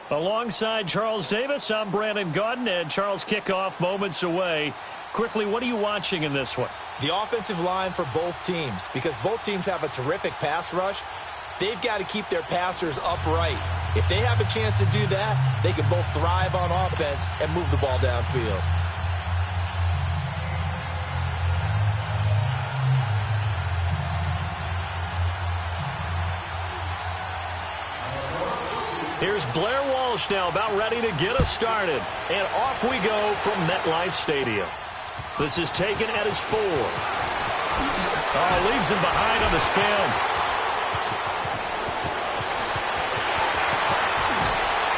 Alongside Charles Davis, I'm Brandon Gaudin, and Charles, kickoff moments away. Quickly, what are you watching in this one? The offensive line for both teams, because both teams have a terrific pass rush. They've got to keep their passers upright. If they have a chance to do that, they can both thrive on offense and move the ball downfield. Here's Blair Walsh now about ready to get us started. And off we go from MetLife Stadium. This is taken at his 4. Oh, leaves him behind on the spin.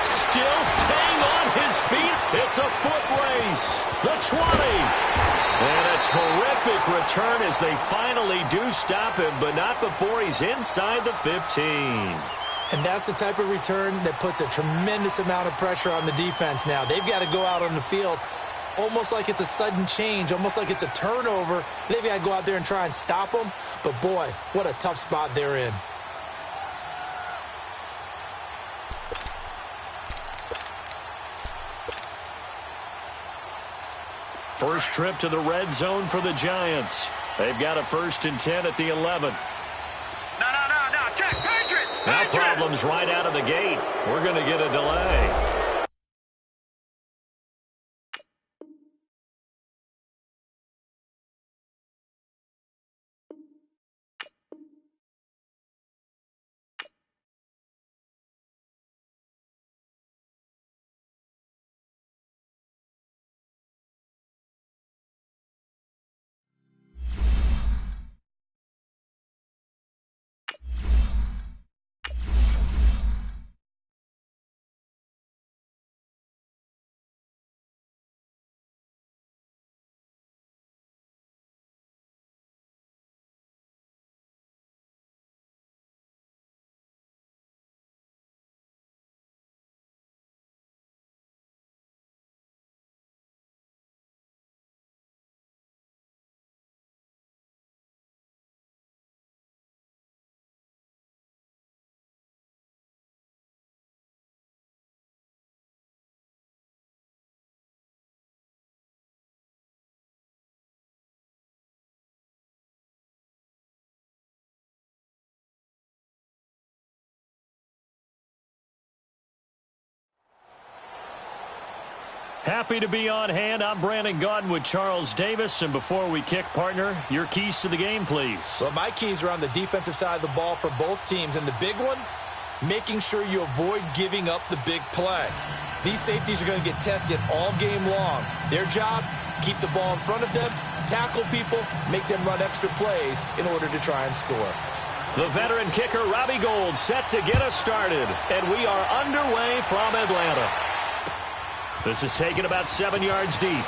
Still staying on his feet. It's a foot race. The 20. And a terrific return as they finally do stop him, but not before he's inside the 15. And that's the type of return that puts a tremendous amount of pressure on the defense now. They've got to go out on the field almost like it's a sudden change, almost like it's a turnover. They've got to go out there and try and stop them. But, boy, what a tough spot they're in. First trip to the red zone for the Giants. They've got a 1st and 10 at the 11. Check, Patriot! Now problems right out of the gate. We're going to get a delay. Happy to be on hand. I'm Brandon Gaudin with Charles Davis. And before we kick, partner, your keys to the game, please. Well, my keys are on the defensive side of the ball for both teams. And the big one, making sure you avoid giving up the big play. These safeties are going to get tested all game long. Their job, keep the ball in front of them, tackle people, make them run extra plays in order to try and score. The veteran kicker, Robbie Gould, set to get us started. And we are underway from Atlanta. This is taken about 7 yards deep. And in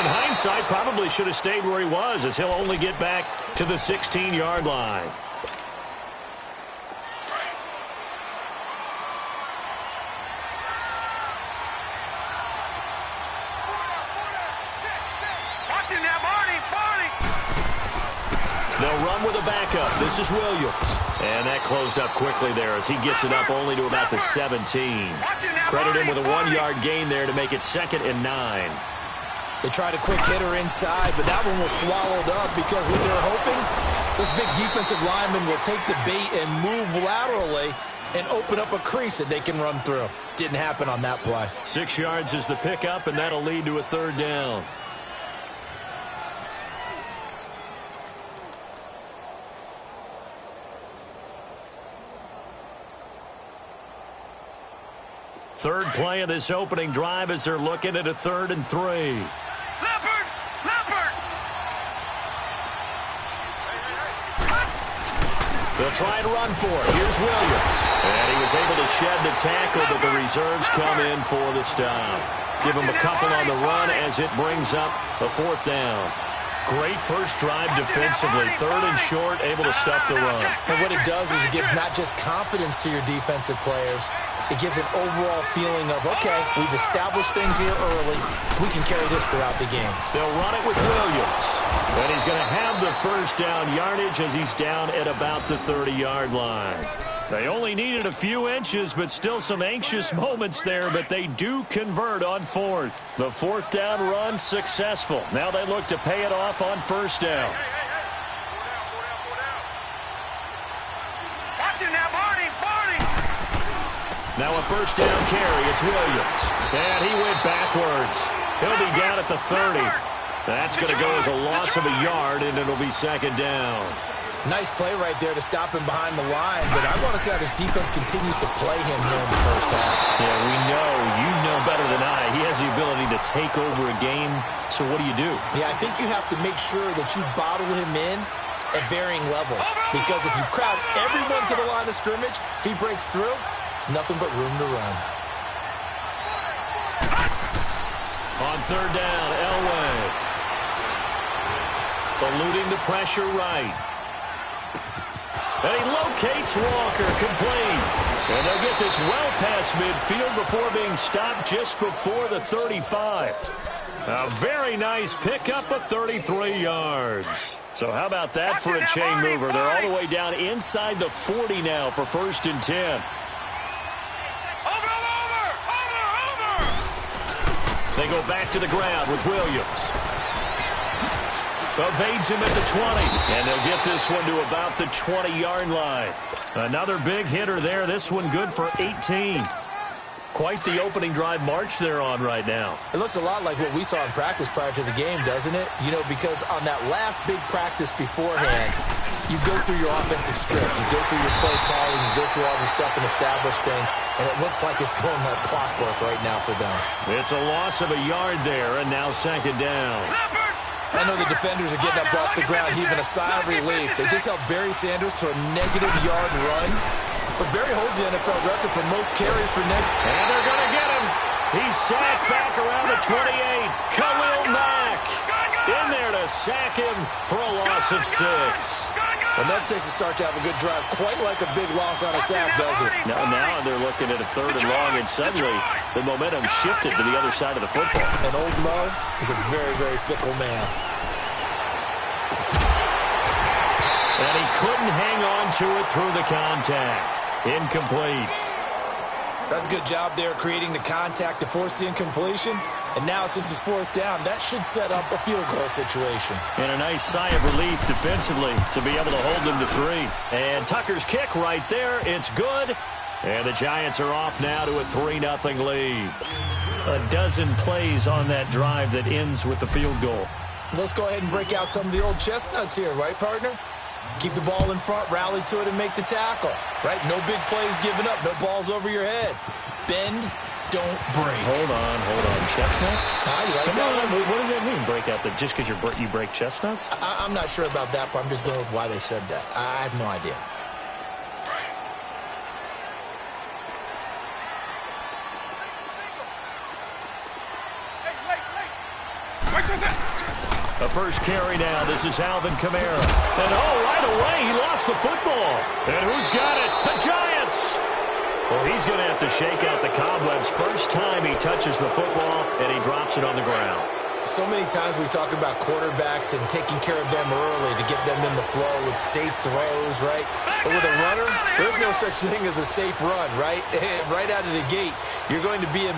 hindsight, probably should have stayed where he was, as he'll only get back to the 16-yard line. Watch him now, Barney! They'll run with a backup. This is Williams. And that closed up quickly there as he gets it up only to about the 17. Credit him with a 1-yard gain there to make it 2nd and 9. They tried a quick hitter inside, but that one was swallowed up because what they're hoping, those big defensive linemen will take the bait and move laterally and open up a crease that they can run through. Didn't happen on that play. 6 yards is the pickup, and that'll lead to a 3rd down. Third play of this opening drive as they're looking at a 3rd and 3. Leopard! They'll try and run for it. Here's Williams. And he was able to shed the tackle, but the reserves come in for the stop. Give him a couple on the run as it brings up a 4th down. Great first drive defensively. 3rd and short, able to stuff the run. And what it does is it gives not just confidence to your defensive players, it gives an overall feeling of, okay, we've established things here early. We can carry this throughout the game. They'll run it with Williams. And he's going to have the 1st down yardage as he's down at about the 30-yard line. They only needed a few inches, but still some anxious moments there, but they do convert on 4th. The 4th down run successful. Now they look to pay it off on 1st down. Watch him now, Barney. Now a 1st down carry. It's Williams. And he went backwards. He'll be down at the 30. That's going to go as a loss of a yard, and it'll be 2nd down. Nice play right there to stop him behind the line, but I want to see how this defense continues to play him here in the 1st half. Yeah, we know. You know better than I. He has the ability to take over a game, so what do you do? Yeah, I think you have to make sure that you bottle him in at varying levels, because if you crowd everyone to the line of scrimmage, if he breaks through, there's nothing but room to run. On 3rd down, Elway. Eluding the pressure right. And he locates Walker, complete. And they'll get this well past midfield before being stopped just before the 35. A very nice pickup of 33 yards. So how about that for a chain mover? They're all the way down inside the 40 now for 1st and 10. Over! They go back to the ground with Williams. Evades him at the 20, and they'll get this one to about the 20-yard line. Another big hitter there. This one good for 18. Quite the opening drive march they're on right now. It looks a lot like what we saw in practice prior to the game, doesn't it? You know, because on that last big practice beforehand, you go through your offensive script, you go through your play calling, you go through all the stuff and establish things, and it looks like it's going like clockwork right now for them. It's a loss of a yard there, and now 2nd down. I know the defenders are getting up off the ground, heaving a sigh of relief. They just helped Barry Sanders to a -yard run. But Barry holds the NFL record for most carries for negative. And they're going to get him. He's sacked back around the 28. Khalil Mack in there to sack him for a loss of 6. And that takes a start to have a good drive, quite like a big loss on a sack, doesn't it? Now they're looking at a 3rd and long, and suddenly the momentum shifted to the other side of the football. And old Mo is a very, very fickle man. And he couldn't hang on to it through the contact. Incomplete. That's a good job there, creating the contact to force the incompletion. And now, since it's 4th down, that should set up a field goal situation. And a nice sigh of relief defensively to be able to hold them to 3. And Tucker's kick right there. It's good. And the Giants are off now to a 3-0 lead. A dozen plays on that drive that ends with the field goal. Let's go ahead and break out some of the old chestnuts here, right, partner? Keep the ball in front, rally to it, and make the tackle. Right? No big plays given up, no balls over your head. Bend, don't break. Hold on. Chestnuts? You like Come that on. one? What does that mean, break out? Just because you break chestnuts? I'm not sure about that, but I'm just going with why they said that. I have no idea. The first carry now. This is Alvin Kamara. And right away, he lost the football. And who's got it? The Giants. Well, he's going to have to shake out the cobwebs. First time he touches the football, and he drops it on the ground. So many times we talk about quarterbacks and taking care of them early to get them in the flow with safe throws, right? But with a runner, there's no such thing as a safe run, right? Right out of the gate, you're going to be in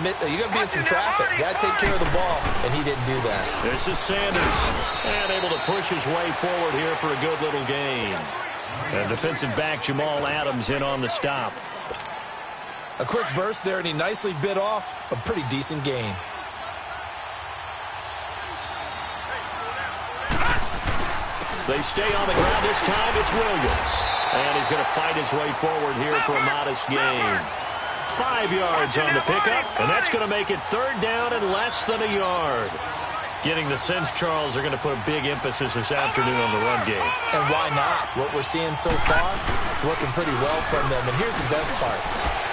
some traffic. Got to take care of the ball, and he didn't do that. This is Sanders, and able to push his way forward here for a good little gain. And defensive back Jamal Adams in on the stop. A quick burst there, and he nicely bit off a pretty decent gain. They stay on the ground this time. It's Williams. And he's going to fight his way forward here for a modest gain. 5 yards on the pickup, and that's going to make it 3rd down and less than a yard. Getting the sense, Charles, they're going to put a big emphasis this afternoon on the run game. And why not? What we're seeing so far, working pretty well from them. And here's the best part.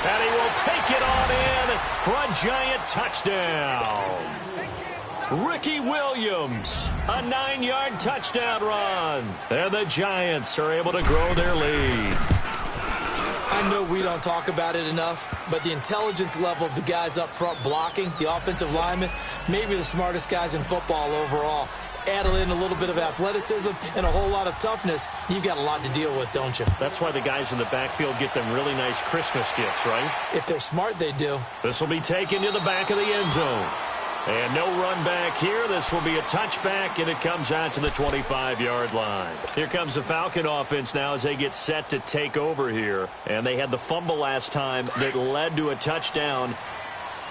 And he will take it on in for a Giant touchdown. Ricky Williams, a 9-yard touchdown run. And the Giants are able to grow their lead. I know we don't talk about it enough, but the intelligence level of the guys up front blocking, the offensive linemen, maybe the smartest guys in football overall. Add in a little bit of athleticism and a whole lot of toughness, you've got a lot to deal with, don't you? That's why the guys in the backfield get them really nice Christmas gifts, right? If they're smart, they do. This will be taken to the back of the end zone. And no run back here. This will be a touchback, and it comes out to the 25-yard line. Here comes the Falcon offense now as they get set to take over here. And they had the fumble last time that led to a touchdown.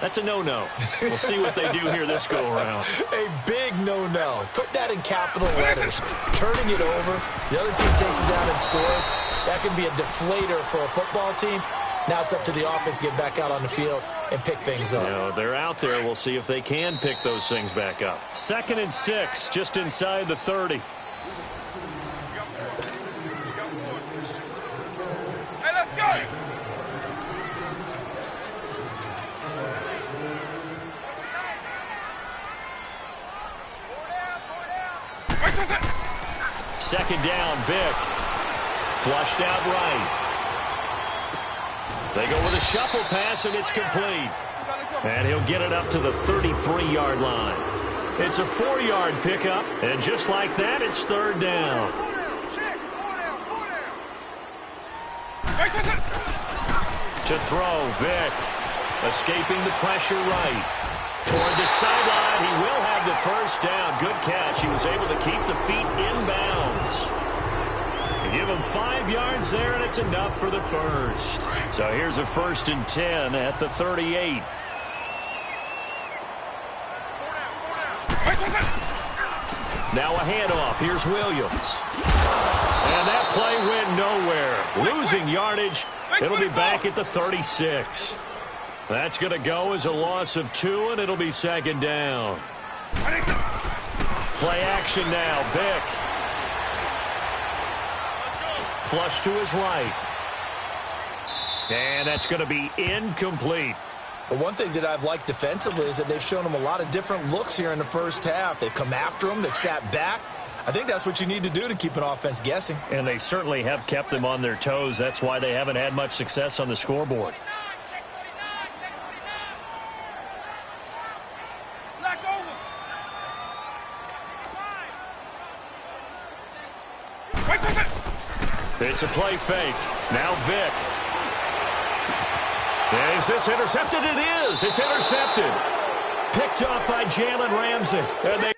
That's a no-no. We'll see what they do here this go-around. A big no-no. Put that in capital letters. Turning it over. The other team takes it down and scores. That can be a deflator for a football team. Now it's up to the offense to get back out on the field and pick things up. You know, they're out there. We'll see if they can pick those things back up. 2nd and 6, just inside the 30. Hey, let's go! Second down, Vic. Flushed out right. They go with a shuffle pass, and it's complete. And he'll get it up to the 33-yard line. It's a 4-yard pickup, and just like that, it's 3rd down. To throw, Vic. Escaping the pressure right. Toward the sideline, he will have the 1st down. Good catch. He was able to keep the feet inbounds. Give him 5 yards there, and it's enough for the 1st. So here's a 1st and 10 at the 38. Now a handoff. Here's Williams. And that play went nowhere. Losing yardage. It'll be back at the 36. That's going to go as a loss of 2, and it'll be 2nd down. Play action now. Vic. Flush to his right. And that's going to be incomplete. But one thing that I've liked defensively is that they've shown him a lot of different looks here in the first half. They've come after him. They've sat back. I think that's what you need to do to keep an offense guessing. And they certainly have kept them on their toes. That's why they haven't had much success on the scoreboard. It's a play fake. Now Vic. Is this intercepted? It is. It's intercepted. Picked up by Jalen Ramsey. And they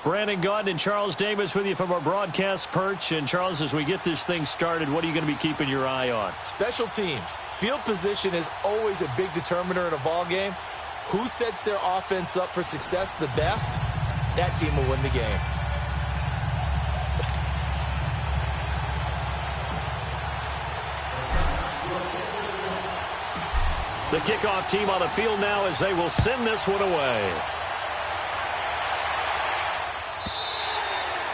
Brandon Gaudin and Charles Davis with you from our broadcast perch. And, Charles, as we get this thing started, what are you going to be keeping your eye on? Special teams. Field position is always a big determiner in a ball game. Who sets their offense up for success the best, that team will win the game. The kickoff team on the field now as they will send this one away.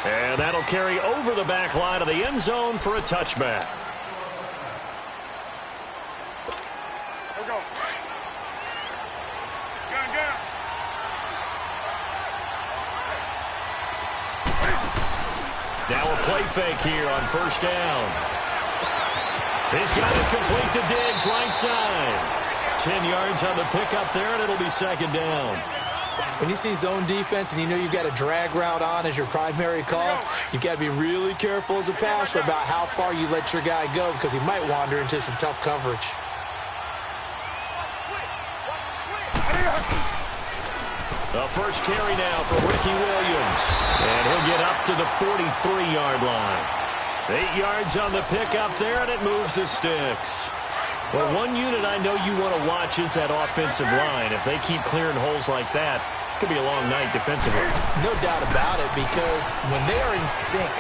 And that'll carry over the back line of the end zone for a touchback. Here we go. Gun. Now a play fake here on first down. He's got it complete to Diggs, right side. 10 yards on the pickup there, and it'll be second down. When you see zone defense and you know you've got a drag route on as your primary call, you've got to be really careful as a passer about how far you let your guy go because he might wander into some tough coverage. The first carry now for Ricky Williams. And he'll get up to the 43-yard line. 8 yards on the pickup there, and it moves the sticks. Well, one unit I know you want to watch is that offensive line. If they keep clearing holes like that, it could be a long night defensively. No doubt about it, because when they are in sync,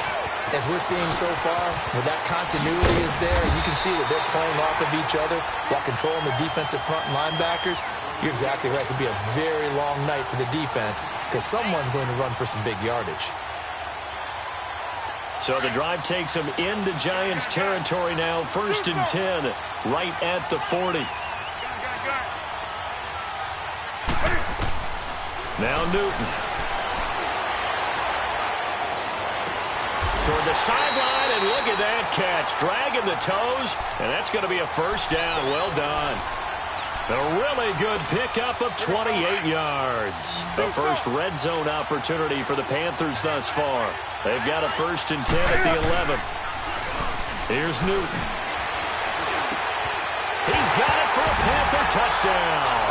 as we're seeing so far, when that continuity is there, and you can see that they're playing off of each other while controlling the defensive front linebackers, you're exactly right. It could be a very long night for the defense because someone's going to run for some big yardage. So the drive takes them into Giants territory now. 1st and 10, right at the 40. Now Newton. Toward the sideline, and look at that catch. Dragging the toes, and that's going to be a first down. Well done. A really good pickup of 28 yards. The first red zone opportunity for the Panthers thus far. They've got a 1st and 10 at the 11th. Here's Newton. He's got it for a Panther touchdown.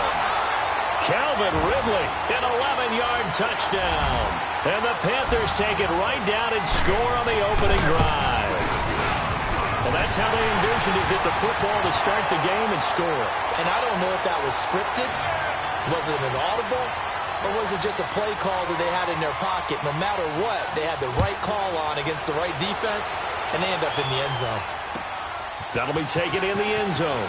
Calvin Ridley, an 11-yard touchdown. And the Panthers take it right down and score on the opening drive. Well, that's how they envisioned it. Get the football to start the game and score. And I don't know if that was scripted. Was it an audible? Or was it just a play call that they had in their pocket? No matter what, they had the right call on against the right defense, and they end up in the end zone. That'll be taken in the end zone.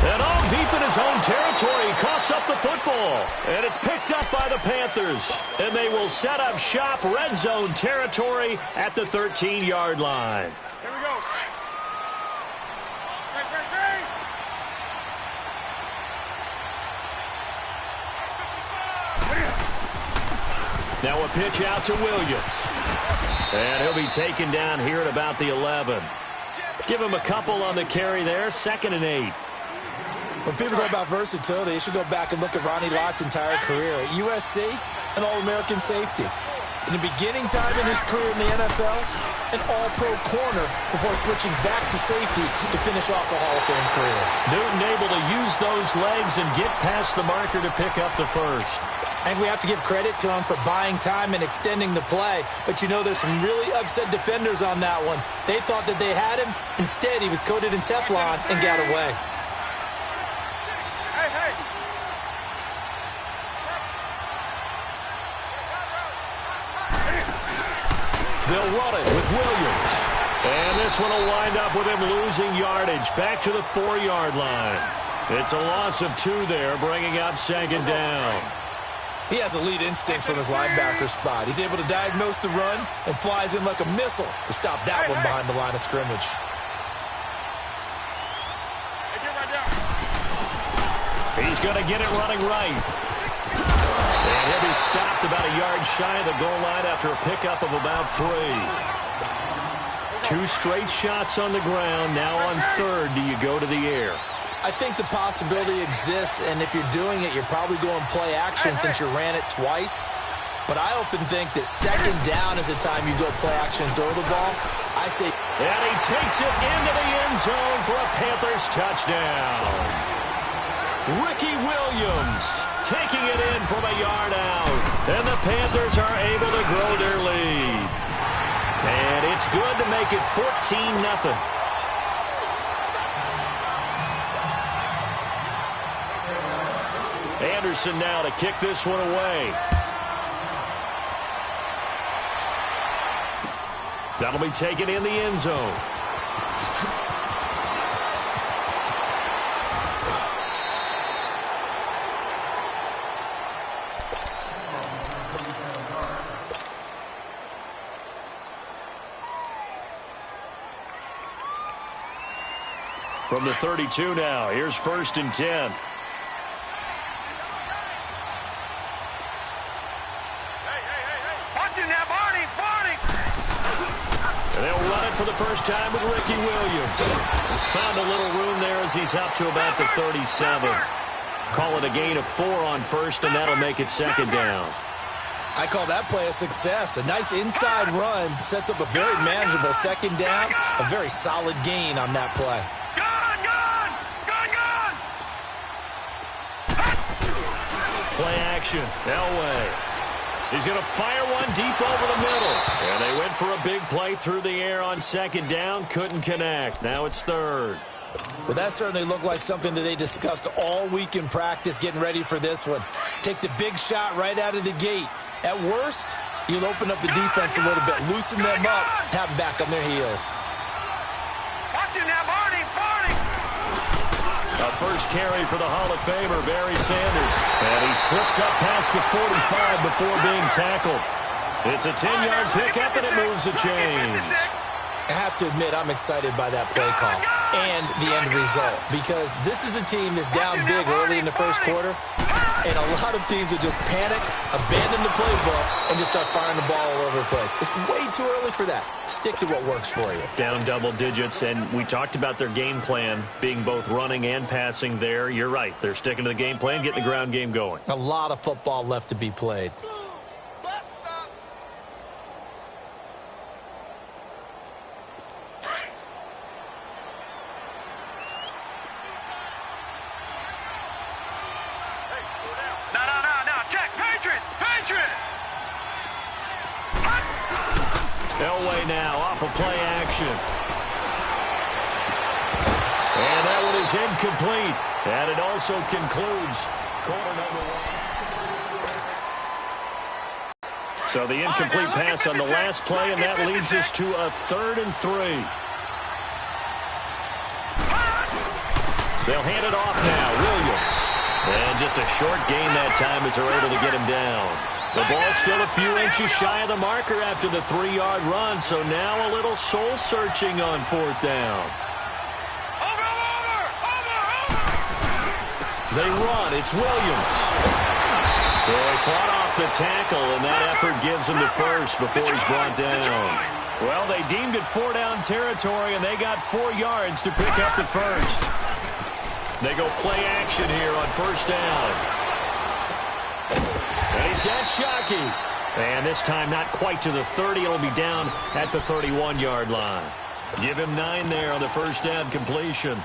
And all deep in his own territory, he coughs up the football. And it's picked up by the Panthers. And they will set up shop, red zone territory at the 13-yard line. Here we go. Now a pitch out to Williams. And he'll be taken down here at about the 11. Give him a couple on the carry there. 2nd and 8. When people talk about versatility, they should go back and look at Ronnie Lott's entire career. At USC, an All-American safety. In the beginning time in his career in the NFL, an All-Pro corner before switching back to safety to finish off a Hall of Fame career. Newton able to use those legs and get past the marker to pick up the first. And we have to give credit to him for buying time and extending the play. But you know, there's some really upset defenders on that one. They thought that they had him. Instead, he was coated in Teflon and got away. They'll run it with Williams. And this one will wind up with him losing yardage back to the 4-yard line. It's a loss of 2 there, bringing up 2nd down. He has elite instincts from his linebacker spot. He's able to diagnose the run and flies in like a missile to stop that one behind the line of scrimmage. He's going to get it running right. And he'll be stopped about a yard shy of the goal line after a pickup of about 3. 2 straight shots on the ground. Now on 3rd, do you go to the air? I think the possibility exists, and if you're doing it, you're probably going play action since you ran it twice. But I often think that 2nd down is the time you go play action and throw the ball. I say... And he takes it into the end zone for a Panthers touchdown. Ricky Williams taking it in from a yard out. And the Panthers are able to grow their lead. And it's good to make it 14-0. Anderson now to kick this one away. That'll be taken in the end zone. From the 32 now, here's 1st and 10. Watch it now, Barney! for the first time with Ricky Williams. Found a little room there as he's up to about the 37. Call it a gain of 4 on first, and that'll make it second down. I call that play a success. A nice inside run sets up a very manageable second down. A very solid gain on that play. Play action. Elway. He's going to fire one deep over the middle. And they went for a big play through the air on second down. Couldn't connect. Now it's third. Well, that certainly looked like something that they discussed all week in practice getting ready for this one. Take the big shot right out of the gate. At worst, you'll open up the defense a little bit, loosen them up, have them back on their heels. Watch him now, Barney. A first carry for the Hall of Famer, Barry Sanders. And he slips up past the 45 before being tackled. It's a 10-yard pickup, and it moves the chains. I have to admit, I'm excited by that play call and the end result, because this is a team that's down big early in the first quarter, and a lot of teams will just panic, abandon the playbook, and just start firing the ball all over the place. It's way too early for that. Stick to what works for you. Down double digits, and we talked about their game plan being both running and passing there. You're right. They're sticking to the game plan, getting the ground game going. A lot of football left to be played. Elway now off of play action. And that one is incomplete. And it also concludes quarter number 1. So the incomplete pass on the last play, and that leads us to a 3rd and 3. They'll hand it off now. Williams. And just a short gain that time as they're able to get him down. The ball still a few inches shy of the marker after the 3-yard run, so now a little soul-searching on 4th down. They run. It's Williams. So he fought off the tackle, and that effort gives him the first before he's brought down. Well, they deemed it 4-down territory, and they got 4 yards to pick up the first. They go play action here on 1st down. And he's got Shockey. And this time not quite to the 30. It'll be down at the 31-yard line. Give him 9 there on the 1st down completion.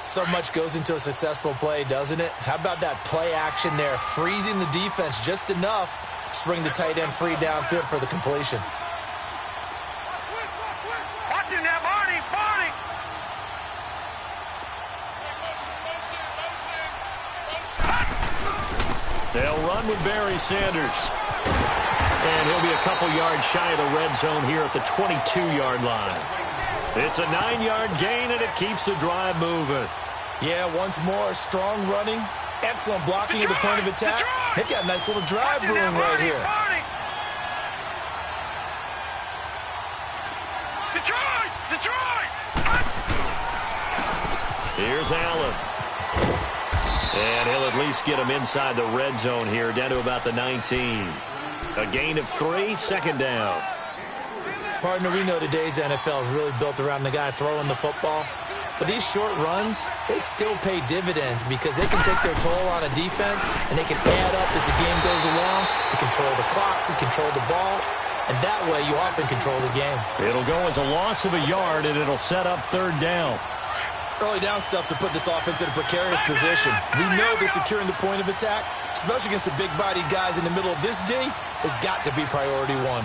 So much goes into a successful play, doesn't it? How about that play action there, freezing the defense just enough to bring the tight end free downfield for the completion. Watch him now, Barney. They'll run with Barry Sanders. And he'll be a couple yards shy of the red zone here at the 22-yard line. It's a 9-yard gain, and it keeps the drive moving. Yeah, once more, strong running, excellent blocking at the point of attack. They've got a nice little drive brewing right here. Detroit! Here's Allen. And he'll at least get him inside the red zone here, down to about the 19. A gain of 3, 2nd down. Partner, we know today's NFL is really built around the guy throwing the football. But these short runs, they still pay dividends because they can take their toll on a defense, and they can add up as the game goes along. They control the clock, they control the ball, and that way you often control the game. It'll go as a loss of a yard, and it'll set up 3rd down. Early down stuff to put this offense in a precarious position. We know that securing the point of attack, especially against the big-bodied guys in the middle of this D, has got to be priority 1. On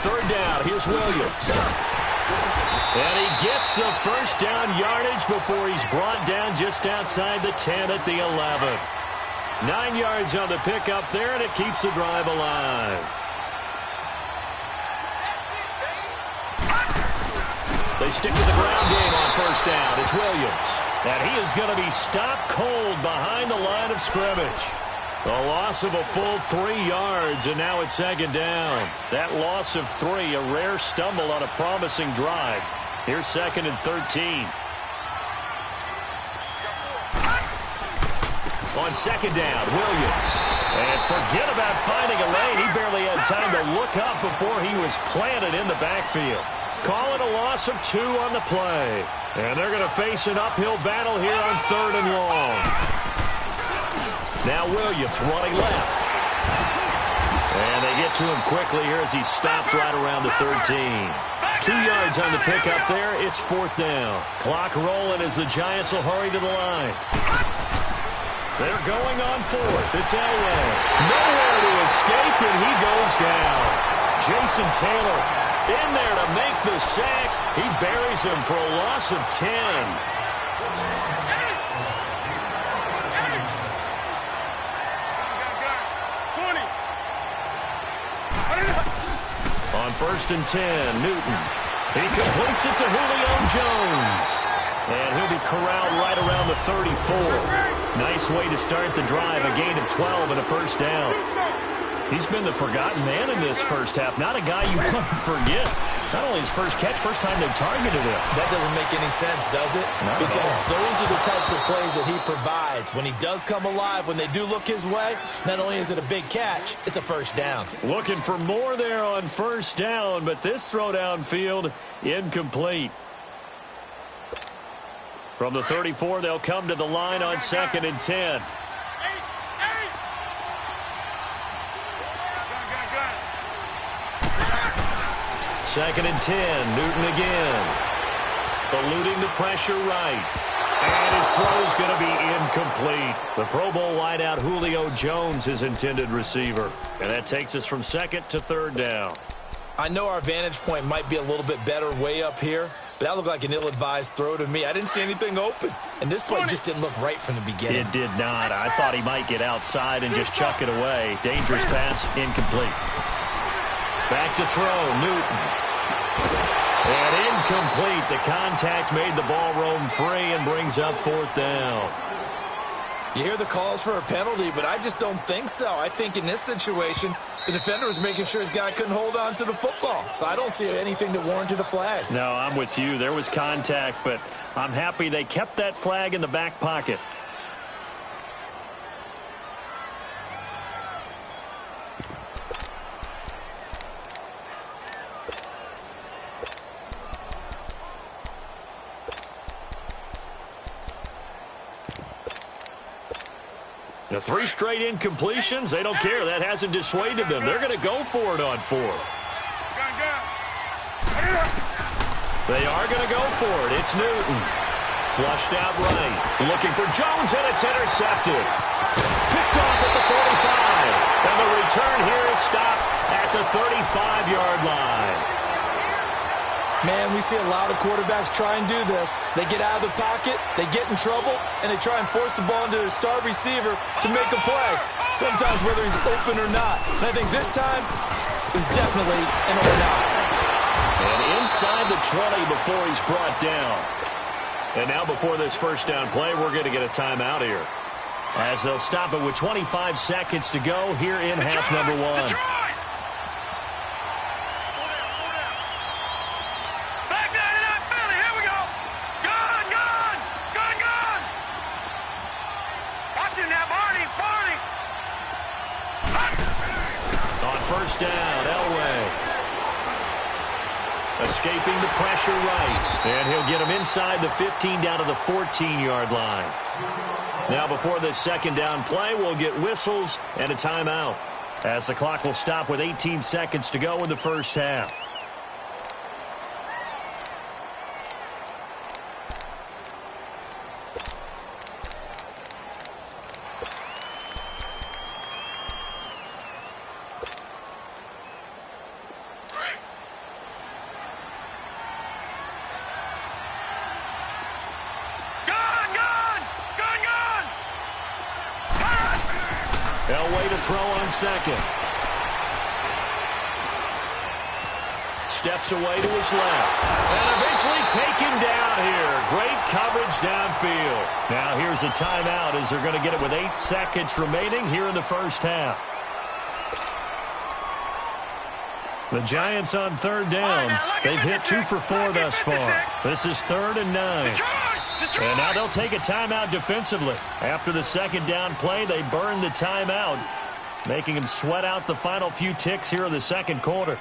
3rd down, here's Williams. And he gets the 1st down yardage before he's brought down just outside the 10 at the 11. 9 yards on the pickup there, and it keeps the drive alive. They stick to the ground game on 1st down. It's Williams. And he is going to be stopped cold behind the line of scrimmage. A loss of a full 3 yards, and now it's 2nd down. That loss of 3, a rare stumble on a promising drive. Here's 2nd and 13. On 2nd down, Williams. And forget about finding a lane. He barely had time to look up before he was planted in the backfield. Call it a loss of 2 on the play. And they're going to face an uphill battle here on 3rd and long. Now Williams running left. And they get to him quickly here as he stopped right around the 13. 2 yards on the pickup there. It's 4th down. Clock rolling as the Giants will hurry to the line. They're going on 4th. It's Elway. Nowhere to escape, and he goes down. Jason Taylor in there to make the sack. He buries him for a loss of 10. On 1st and 10, Newton. He completes it to Julio Jones. And he'll be corralled right around the 34. Nice way to start the drive. A gain of 12 and a 1st down. He's been the forgotten man in this first half. Not a guy you want to forget. Not only his first catch, first time they've targeted him. That doesn't make any sense, does it? Because those are the types of plays that he provides. When he does come alive, when they do look his way, not only is it a big catch, it's a 1st down. Looking for more there on 1st down, but this throw downfield incomplete. From the 34, they'll come to the line on 2nd and 10. Second and 10, Newton again. Eluding the pressure right. And his throw's going to be incomplete. The Pro Bowl wideout Julio Jones, his intended receiver. And that takes us from 2nd to 3rd down. I know our vantage point might be a little bit better way up here, but that looked like an ill-advised throw to me. I didn't see anything open. And this play just didn't look right from the beginning. It did not. I thought he might get outside and just chuck it away. Dangerous pass, incomplete. Back to throw, Newton. And incomplete. The contact made the ball roam free and brings up 4th down. You hear the calls for a penalty, but I just don't think so. I think in this situation, the defender was making sure his guy couldn't hold on to the football. So I don't see anything that warranted a flag. No, I'm with you. There was contact, but I'm happy they kept that flag in the back pocket. The 3 straight incompletions, they don't care. That hasn't dissuaded them. They're going to go for it on 4th. They are going to go for it. It's Newton. Flushed out right. Looking for Jones, and it's intercepted. Picked off at the 45. And the return here is stopped at the 35-yard line. Man, we see a lot of quarterbacks try and do this. They get out of the pocket, they get in trouble, and they try and force the ball into their star receiver to make a play, sometimes whether he's open or not. And I think this time, it was definitely an or not. And inside the 20 before he's brought down. And now before this 1st down play, we're going to get a timeout here. As they'll stop it with 25 seconds to go here in half number 1. First down, Elway. Escaping the pressure right. And he'll get him inside the 15 down to the 14-yard line. Now before this 2nd down play, we'll get whistles and a timeout, as the clock will stop with 18 seconds to go in the 1st half. Elway to throw on 2nd. Steps away to his left. And eventually taken down here. Great coverage downfield. Now here's a timeout as they're going to get it with 8 seconds remaining here in the 1st half. The Giants on 3rd down. They've hit 2 for 4 thus far. This is 3rd and 9. And now they'll take a timeout defensively. After the 2nd down play, they burn the timeout. making him sweat out the final few ticks here in the second quarter.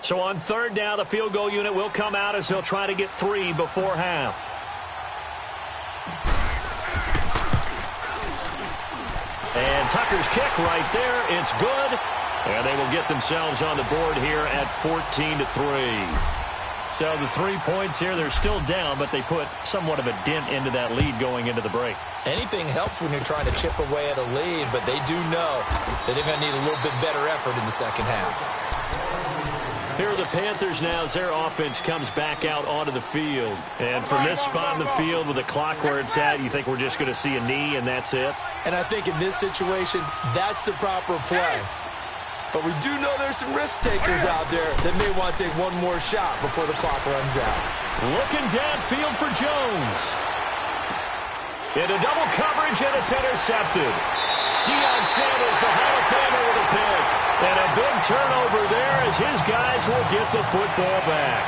So on third down, the field goal unit will come out as they'll try to get 3 before half. And Tucker's kick right there. It's good. And they will get themselves on the board here at 14-3. So the 3 points here, they're still down, but they put somewhat of a dent into that lead going into the break. Anything helps when you're trying to chip away at a lead, but they do know that they're going to need a little bit better effort in the second half. Here are the Panthers now as their offense comes back out onto the field. And from this spot in the field with the clock where it's at, you think we're just going to see a knee and that's it? And I think in this situation, that's the proper play. But we do know there's some risk takers out there that may want to take one more shot before the clock runs out. Looking downfield for Jones. Into double coverage, and it's intercepted. Deion Sanders, the Hall of Famer, with a pick. And a big turnover there as his guys will get the football back.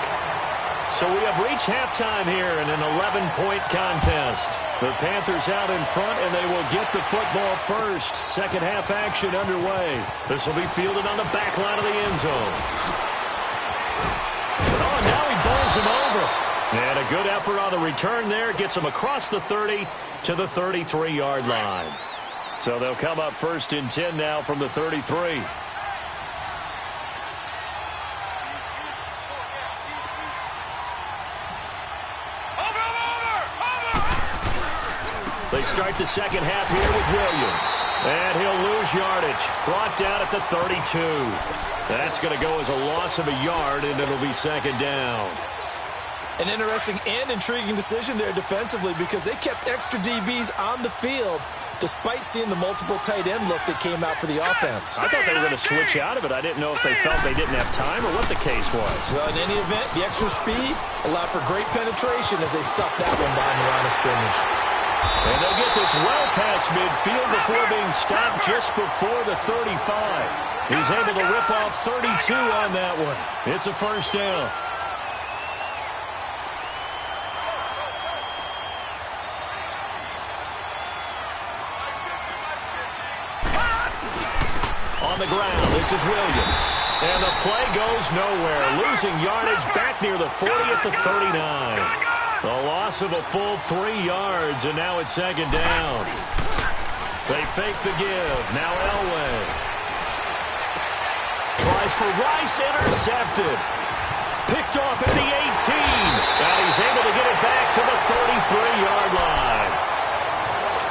So we have reached halftime here in an 11-point contest. The Panthers out in front, and they will get the football first. Second half action underway. This will be fielded on the back line of the end zone. Oh, now he bowls him over. And a good effort on the return there. Gets him across the 30 to the 33-yard line. So they'll come up first and 10 now from the 33. They start the second half here with Williams. And he'll lose yardage. Brought down at the 32. That's going to go as a loss of a yard, and it'll be second down. An interesting and intriguing decision there defensively because they kept extra DBs on the field despite seeing the multiple tight end look that came out for the offense. I thought they were going to switch out of it. I didn't know if they felt they didn't have time or what the case was. Well, in any event, the extra speed allowed for great penetration as they stuffed that one behind the line of scrimmage. And they'll get this well past midfield before being stopped just before the 35. He's able to rip off 32 on that one. It's a first down. On the ground, this is Williams. And the play goes nowhere. Losing yardage back near the 40 at the 39. A loss of a full 3 yards, and now it's second down. They fake the give. Now Elway. Tries for Rice, intercepted. Picked off at the 18. And he's able to get it back to the 33-yard line.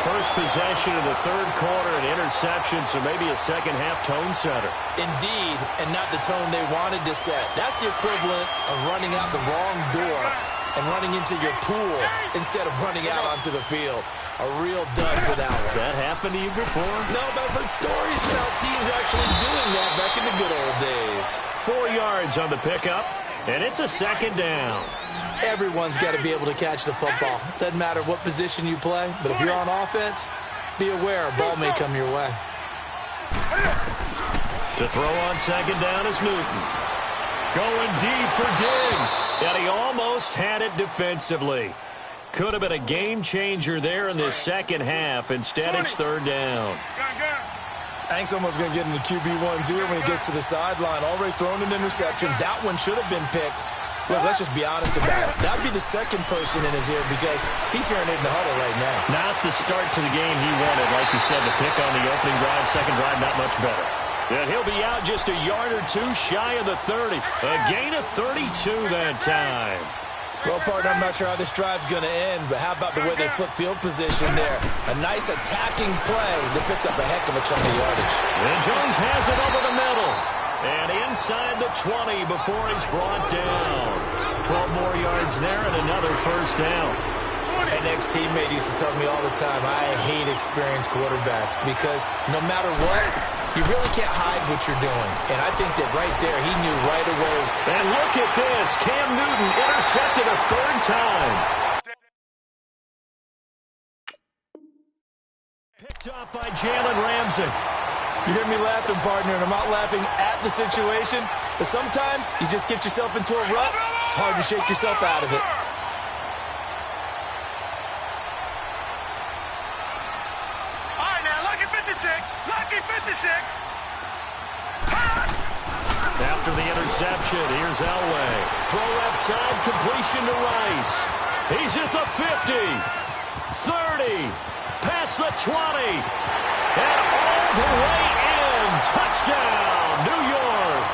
First possession of the third quarter, an interception, so maybe a second-half tone setter. Indeed, and not the tone they wanted to set. That's the equivalent of running out the wrong door and running into your pool instead of running out onto the field. A real dud for that one. Has that happened to you before? No, but I've heard stories about teams actually doing that back in the good old days. 4 yards on the pickup, and it's a second down. Everyone's got to be able to catch the football. Doesn't matter what position you play, but if you're on offense, be aware a ball may come your way. To throw on second down is Newton. Going deep for Diggs, and he almost had it defensively. Could have been a game changer there in this second half. Instead, it's third down. I think someone's going to get into QB1's ear when he gets to the sideline. Already thrown an interception. That one should have been picked. Look, let's just be honest about it. That would be the second person in his ear because he's hearing it in the huddle right now. Not the start to the game he wanted. Like you said, the pick on the opening drive, second drive, not much better. And he'll be out just a yard or two shy of the 30. A gain of 32 that time. Well, partner, I'm not sure how this drive's going to end, but how about the way they flip field position there? A nice attacking play that picked up a heck of a chunk of yardage. And Jones has it over the middle. And inside the 20 before he's brought down. 12 more yards there and another first down. An ex-teammate used to tell me all the time, I hate experienced quarterbacks because no matter what, you really can't hide what you're doing. And I think that right there, he knew right away. And look at this. Cam Newton intercepted a third time. Picked up by Jalen Ramsey. You hear me laughing, partner, and I'm not laughing at the situation. But sometimes you just get yourself into a rut. It's hard to shake yourself out of it. All right, now, lucky 56. Lucky 56. After the interception, here's Elway. Throw left side, completion to Rice. He's at the 50, 30, past the 20, and all the way in. Touchdown, New York.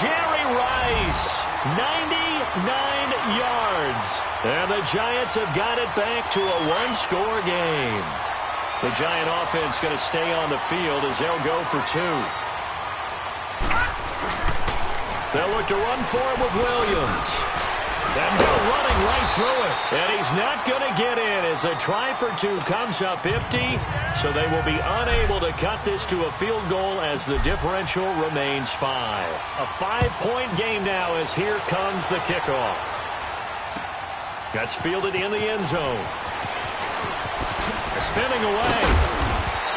Jerry Rice, 99 yards. And the Giants have got it back to a one-score game. The Giant offense going to stay on the field as they'll go for two. They'll look to run for him with Williams. And they're running right through it. And he's not going to get in as a try for two comes up empty. So they will be unable to cut this to a field goal as the differential remains 5. A 5-point game now as here comes the kickoff. That's fielded in the end zone. Spinning away.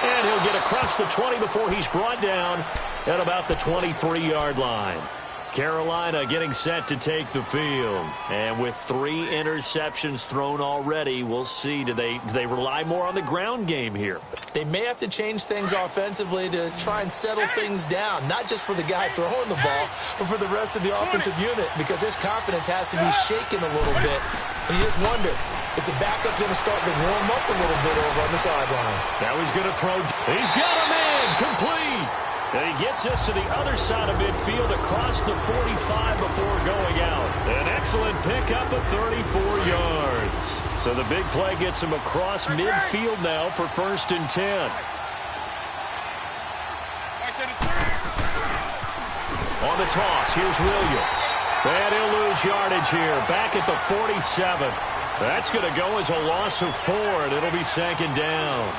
And he'll get across the 20 before he's brought down at about the 23-yard line. Carolina getting set to take the field. And with 3 interceptions thrown already, we'll see. Do they rely more on the ground game here? They may have to change things offensively to try and settle things down, not just for the guy throwing the ball, but for the rest of the offensive unit, because his confidence has to be shaken a little bit. And you just wonder, is the backup going to start to warm up a little bit over on the sideline? Now he's going to throw. He's got him in. Complete. And he gets us to the other side of midfield across the 45 before going out. An excellent pickup of 34 yards. So the big play gets him across midfield now for 1st and 10. On the toss, here's Williams. And he'll lose yardage here. Back at the 47. That's going to go as a loss of 4, and it'll be 2nd down.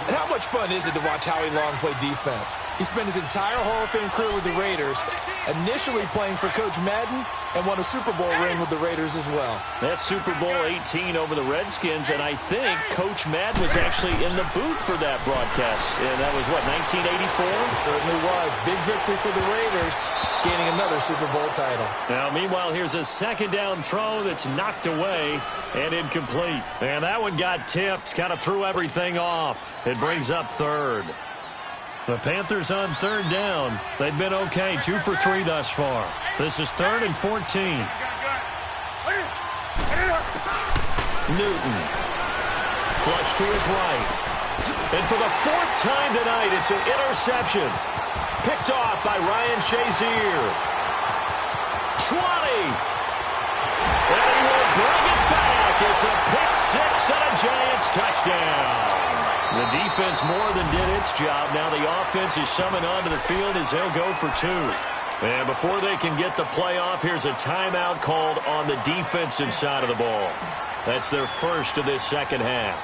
And how much fun is it to watch Howie Long play defense? He spent his entire Hall of Fame career with the Raiders, initially playing for Coach Madden, and won a Super Bowl ring with the Raiders as well. That's Super Bowl 18 over the Redskins, and I think Coach Madden was actually in the booth for that broadcast. And that was, what, 1984? It certainly was. Big victory for the Raiders, gaining another Super Bowl title. Now, meanwhile, here's a 2nd down throw that's knocked away and incomplete. And that one got tipped, kind of threw everything off. It brings up 3rd. The Panthers on 3rd down. They've been okay, 2 for 3 thus far. This is 3rd and 14. Newton. Flush to his right. And for the 4th time tonight, it's an interception. Picked off by Ryan Shazier. 20. And he will bring it back. It's a pick 6 and a Giants touchdown. The defense more than did its job. Now the offense is summoned onto the field as they'll go for 2. And before they can get the play off, here's a timeout called on the defensive side of the ball. That's their first of this 2nd half.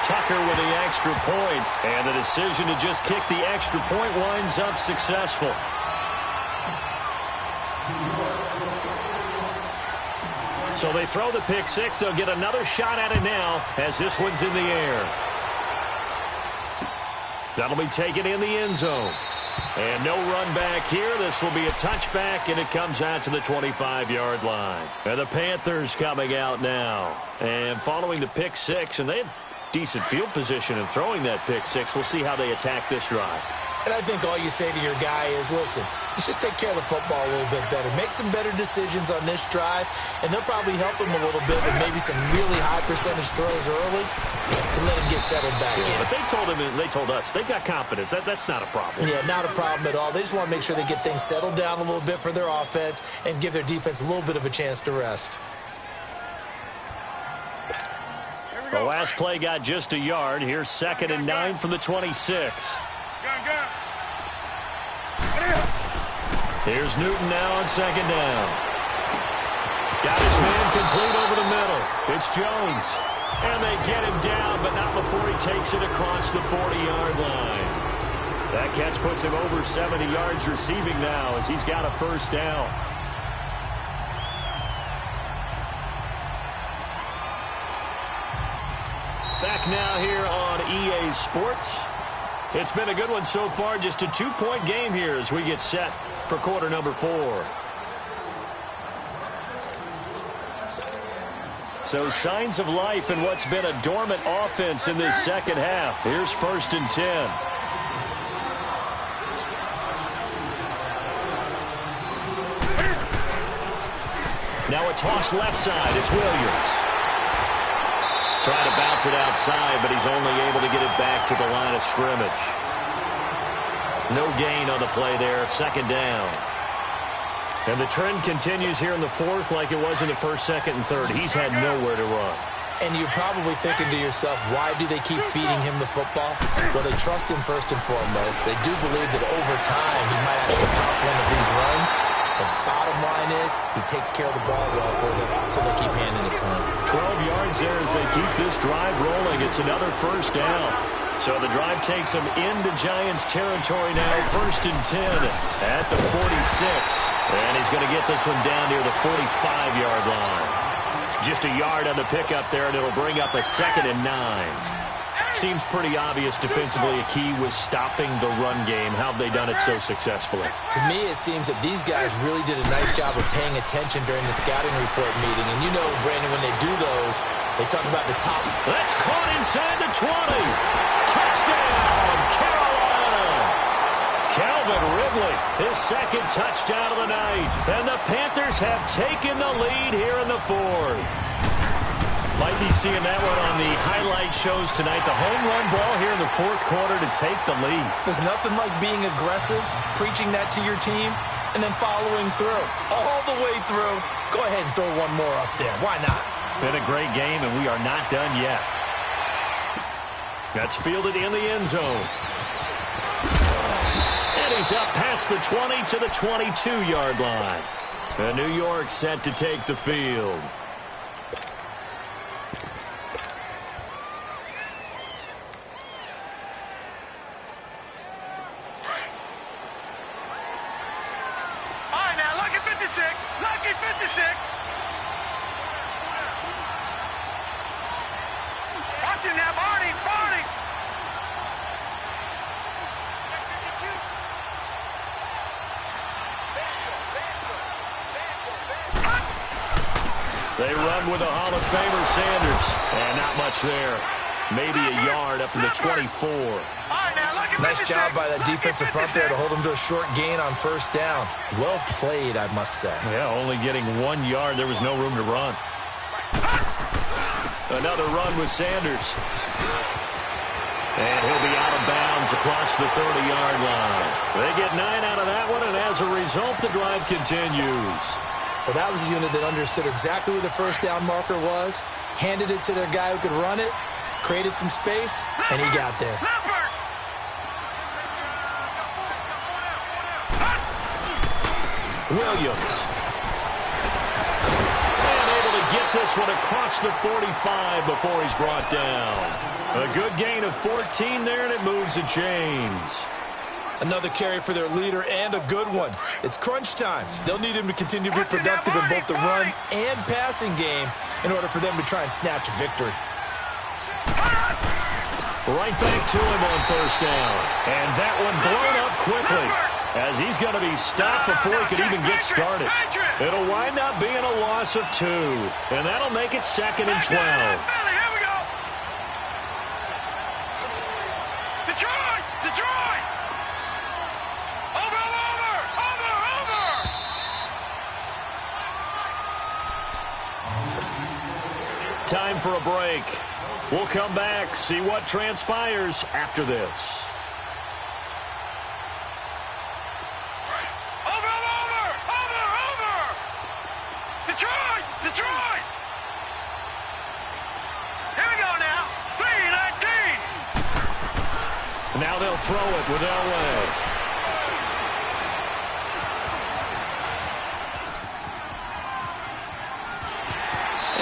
Tucker with the extra point. And the decision to just kick the extra point winds up successful. So they throw the pick 6. They'll get another shot at it now as this one's in the air. That'll be taken in the end zone. And no run back here. This will be a touchback, and it comes out to the 25-yard line. And the Panthers coming out now. And following the pick 6, and they had decent field position in throwing that pick 6. We'll see how they attack this drive. And I think all you say to your guy is, listen, let's just take care of the football a little bit better. Make some better decisions on this drive, and they'll probably help him a little bit with maybe some really high percentage throws early to let him get settled back in. But they told him, and they told us, they've got confidence. That's not a problem. Yeah, not a problem at all. They just want to make sure they get things settled down a little bit for their offense and give their defense a little bit of a chance to rest. The last play got just a yard. Here's 2nd and 9 from the 26. Here's Newton now on 2nd down. Got his man complete over the middle. It's Jones. And they get him down, but not before he takes it across the 40-yard line. That catch puts him over 70 yards receiving now as he's got a 1st down. Back now here on EA Sports. It's been a good one so far. Just a 2-point game here as we get set for quarter number 4. So signs of life in what's been a dormant offense in this second half. Here's 1st and 10. Now a toss left side. It's Williams. Trying to bounce it outside, but he's only able to get it back to the line of scrimmage. No gain on the play there. 2nd down. And the trend continues here in the 4th like it was in the 1st, 2nd, and 3rd. He's had nowhere to run. And you're probably thinking to yourself, why do they keep feeding him the football? Well, they trust him first and foremost. They do believe that over time he might actually pop one of these runs. The bottom line is he takes care of the ball well for them, so they'll keep handing it to him. 12 yards there as they keep this drive rolling. It's another 1st down. So the drive takes them into Giants territory now. 1st and 10 at the 46. And he's going to get this one down near the 45-yard line. Just a yard on the pickup there, and it'll bring up a 2nd and 9. Seems pretty obvious defensively a key was stopping the run game. How have they done it so successfully? To me, it seems that these guys really did a nice job of paying attention during the scouting report meeting. And you know, Brandon, when they do those, they talk about the top. That's caught inside the 20. Touchdown, Carolina. Calvin Ridley, his 2nd touchdown of the night. And the Panthers have taken the lead here in the 4th. Might be seeing that one on the highlight shows tonight. The home run ball here in the 4th quarter to take the lead. There's nothing like being aggressive, preaching that to your team, and then following through. All the way through. Go ahead and throw one more up there. Why not? Been a great game, and we are not done yet. That's fielded in the end zone. And he's up past the 20 to the 22-yard line. And New York set to take the field. Lucky 56. Watch him now, Barney. They run with a Hall of Famer, Sanders. And not much there. Maybe a yard up to the 24. Nice job by that defensive front there to hold him to a short gain on 1st down. Well played, I must say. Yeah, only getting 1 yard. There was no room to run. Another run with Sanders. And he'll be out of bounds across the 30-yard line. They get 9 out of that one, and as a result, the drive continues. Well, that was a unit that understood exactly where the 1st down marker was, handed it to their guy who could run it, created some space, and he got there. Williams. And able to get this one across the 45 before he's brought down. A good gain of 14 there, and it moves the chains. Another carry for their leader, and a good one. It's crunch time. They'll need him to continue to be productive in both the run and passing game in order for them to try and snatch a victory. Right back to him on 1st down. And that one blown up quickly, as he's going to be stopped before he could even get started. It'll wind up being a loss of 2, and that'll make it 2nd and 12. Detroit! Over! Time for a break. We'll come back, see what transpires after this. Detroit! Here we go now. 3-19. Now they'll throw it with Elway.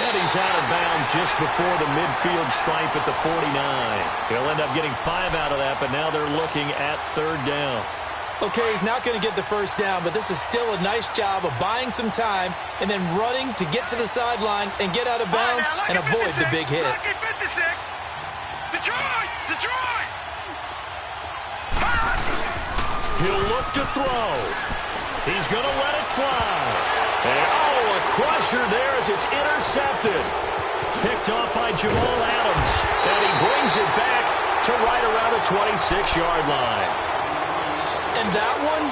And he's out of bounds just before the midfield stripe at the 49. He'll end up getting 5 out of that, but now they're looking at 3rd down. Okay, he's not going to get the 1st down, but this is still a nice job of buying some time and then running to get to the sideline and get out of bounds and avoid the big hit. Lucky 56. Detroit! look to throw. He's going to let it fly. And, oh, a crusher there as it's intercepted. Picked off by Jamal Adams. And he brings it back to right around the 26-yard line. And that one,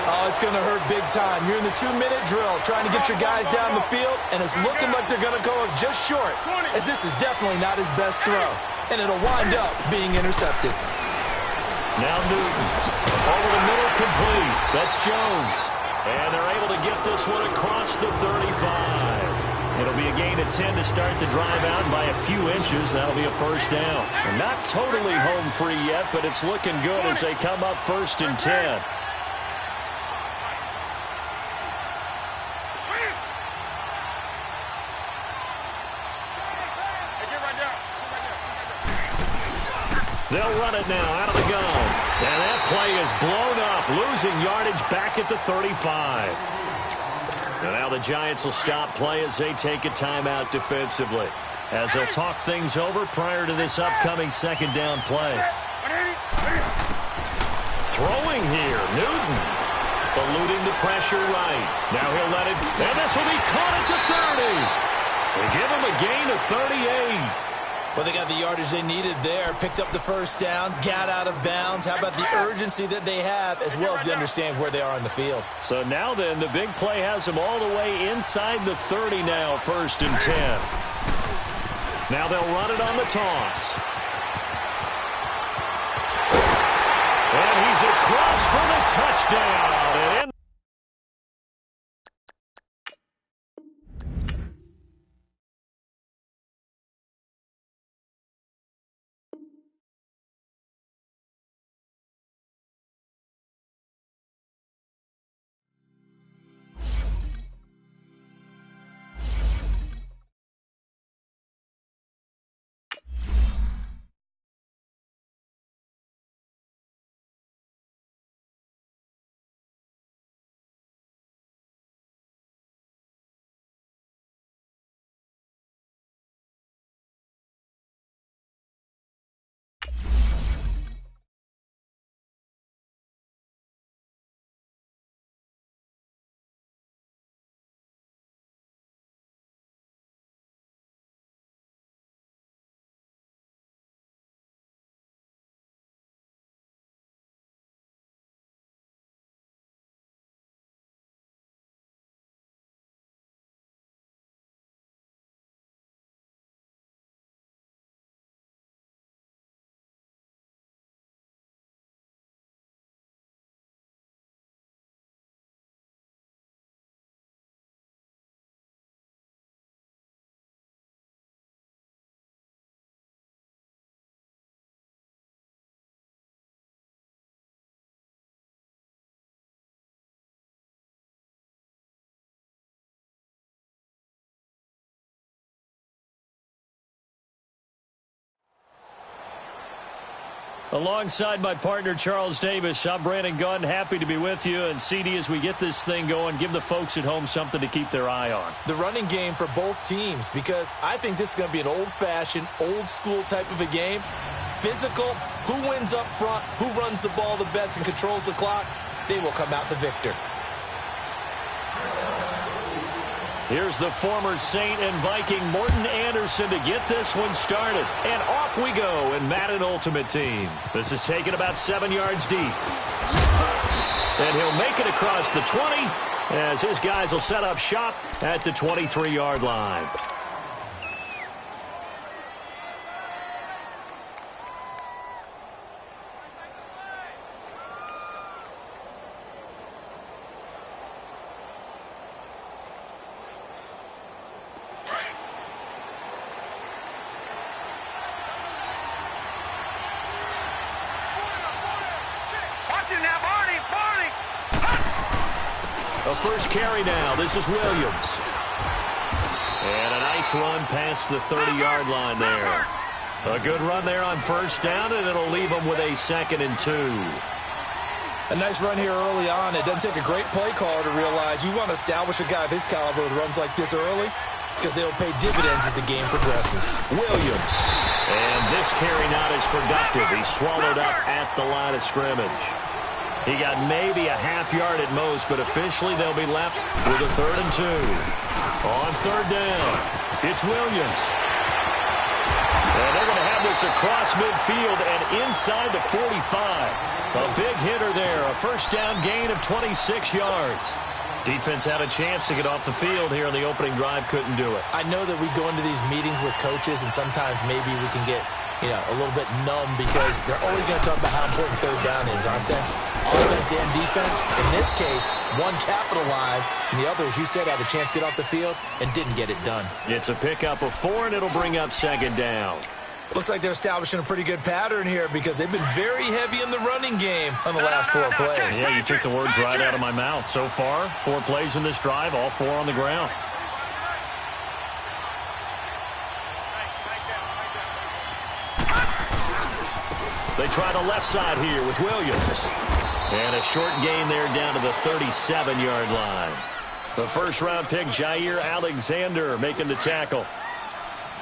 oh, it's going to hurt big time. You're in the 2-minute drill trying to get your guys down the field, and it's looking like they're going to go just short, as this is definitely not his best throw. And it'll wind up being intercepted. Now Newton. Over the middle, complete. That's Jones. And they're able to get this one across the 35. It'll be a gain of 10 to start the drive out, and by a few inches, that'll be a first down. And not totally home free yet, but it's looking good as they come up 1st and 10. They'll run it now out of the gun. And that play is blown up, losing yardage back at the 35. And now the Giants will stop play as they take a timeout defensively, as they'll talk things over prior to this upcoming second down play. Throwing here, Newton. Eluding the pressure right. Now he'll let it, and this will be caught at the 30. They give him a gain of 38. Well, they got the yardage they needed there, picked up the first down, got out of bounds. How about the urgency that they have, as well as they understand where they are on the field? So now then, the big play has them all the way inside the 30 now, 1st and 10. Now they'll run it on the toss. And he's across for the touchdown. And in alongside my partner, Charles Davis, I'm Brandon Gunn. Happy to be with you. And, CD, as we get this thing going, give the folks at home something to keep their eye on. The running game for both teams, because I think this is going to be an old-fashioned, old-school type of a game. Physical, who wins up front, who runs the ball the best and controls the clock, they will come out the victor. Here's the former Saint and Viking Morton Anderson to get this one started. And off we go in Madden Ultimate Team. This is taken about 7 yards deep. And he'll make it across the 20 as his guys will set up shop at the 23-yard line. A first carry now. This is Williams. And a nice run past the 30-yard line there. A good run there on first down, and it'll leave them with a 2nd and 2. A nice run here early on. It doesn't take a great play caller to realize you want to establish a guy of his caliber with runs like this early, because they'll pay dividends as the game progresses. Williams. And this carry not as productive. He's swallowed up at the line of scrimmage. He got maybe a half yard at most, but officially they'll be left with a 3rd and 2. On 3rd down, it's Williams. And they're going to have this across midfield and inside the 45. A big hitter there, a 1st down gain of 26 yards. Defense had a chance to get off the field here on the opening drive, couldn't do it. I know that we go into these meetings with coaches, and sometimes maybe we can get a little bit numb because they're always going to talk about how important 3rd down is, aren't they? Offense and defense. In this case, one capitalized, and the other, as you said, had a chance to get off the field and didn't get it done. It's a pickup of 4, and it'll bring up 2nd down. Looks like they're establishing a pretty good pattern here because they've been very heavy in the running game on the last 4 plays. Yeah, you took the words right out of my mouth. So far, 4 plays in this drive, all 4 on the ground. They try the left side here with Williams. And a short gain there down to the 37-yard line. The 1st-round pick, Jair Alexander, making the tackle.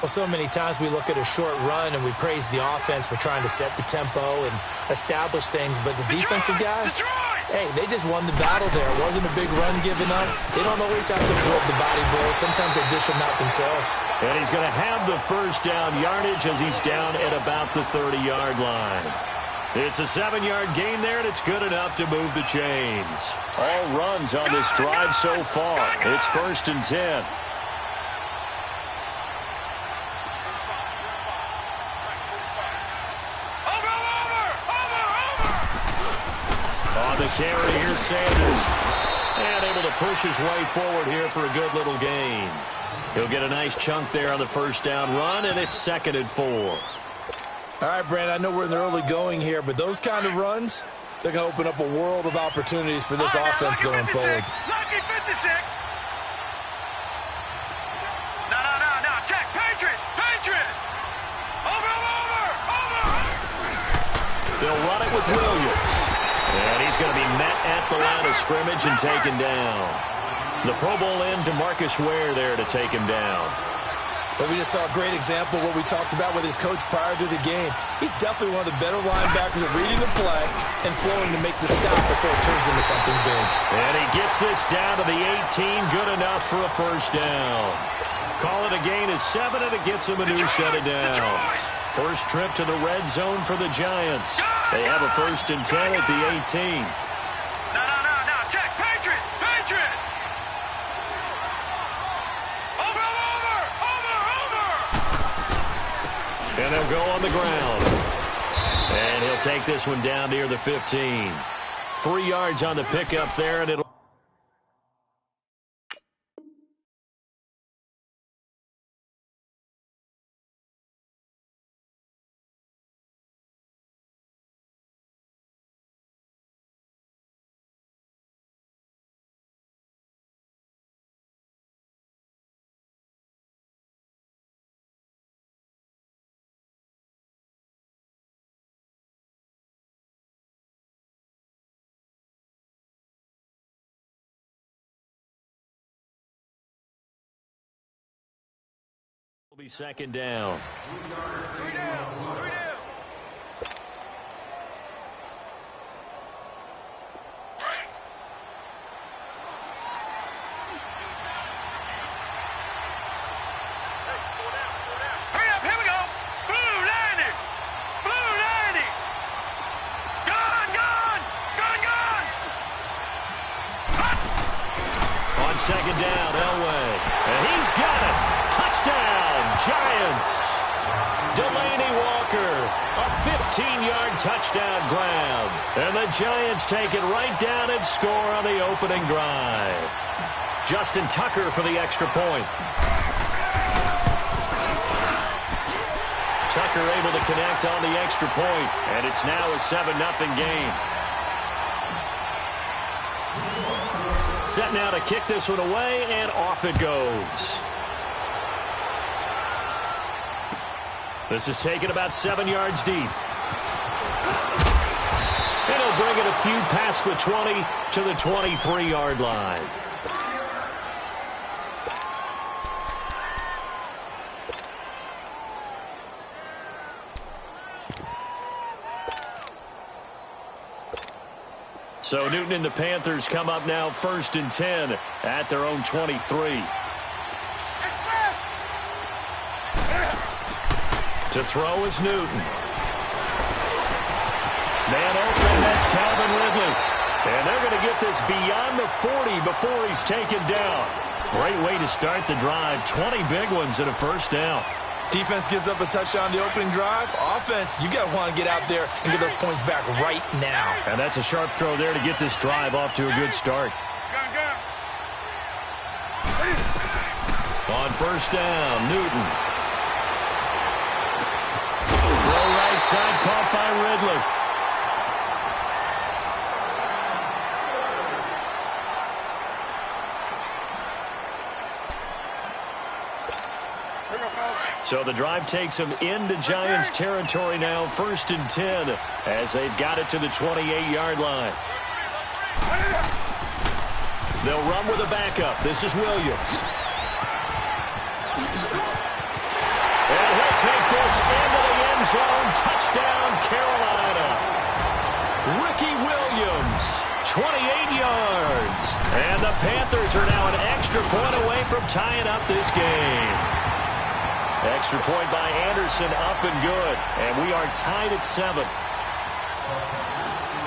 Well, so many times we look at a short run and we praise the offense for trying to set the tempo and establish things, but the defensive guys, hey, they just won the battle there. It wasn't a big run given up. They don't always have to absorb the body blows. Sometimes they dish them out themselves. And he's going to have the 1st down yardage as he's down at about the 30-yard line. It's a 7-yard gain there, and it's good enough to move the chains. All runs on this drive so far. It's 1st and 10. The carry, here's Sanders. And able to push his way forward here for a good little gain. He'll get a nice chunk there on the 1st down run, and it's 2nd and 4. All right, Brandon, I know we're in the early going here, but those kind of runs, they're going to open up a world of opportunities for this offense going forward. Lucky 56. No. Check. Patriot. Over. They'll run it with Williams. And he's going to be met at the line of scrimmage and taken down. The Pro Bowl end to Marcus Ware there to take him down. But we just saw a great example of what we talked about with his coach prior to the game. He's definitely one of the better linebackers at reading the play and flowing to make the stop before it turns into something big. And he gets this down to the 18, good enough for a 1st down. Call it a gain of 7, and it gets him a new set of downs. 1st trip to the red zone for the Giants. They have a 1st and 10 at the 18. No. Check. Patriot. Over. And they'll go on the ground. And he'll take this one down near the 15. 3 yards on the pickup there, and it'll... Will be 2nd down. 3 down. Hurry up, here we go. Blue 90. Gone. On 2nd down, Elway. And he's got it. Touchdown, Giants. Delaney Walker, a 15-yard touchdown grab. And the Giants take it right down and score on the opening drive. Justin Tucker for the extra point. Tucker able to connect on the extra point, and it's now a 7-0 game. Set now to kick this one away, and off it goes. This is taken about 7 yards deep. And he'll bring it a few past the 20 to the 23-yard line. So Newton and the Panthers come up now 1st and 10 at their own 23. To throw is Newton. Man open, that's Calvin Ridley. And they're going to get this beyond the 40 before he's taken down. Great way to start the drive. 20 big ones and a first down. Defense gives up a touchdown the opening drive. Offense, you got to want to get out there and get those points back right now. And that's a sharp throw there to get this drive off to a good start. On first down, Newton. Throw right side, caught by Ridley. So the drive takes them into Giants territory now, 1st and 10, as they've got it to the 28-yard line. They'll run with a backup. This is Williams. And he'll take this into the end zone. Touchdown, Carolina. Ricky Williams, 28 yards. And the Panthers are now an extra point away from tying up this game. Extra point by Anderson, up and good. And we are tied at 7.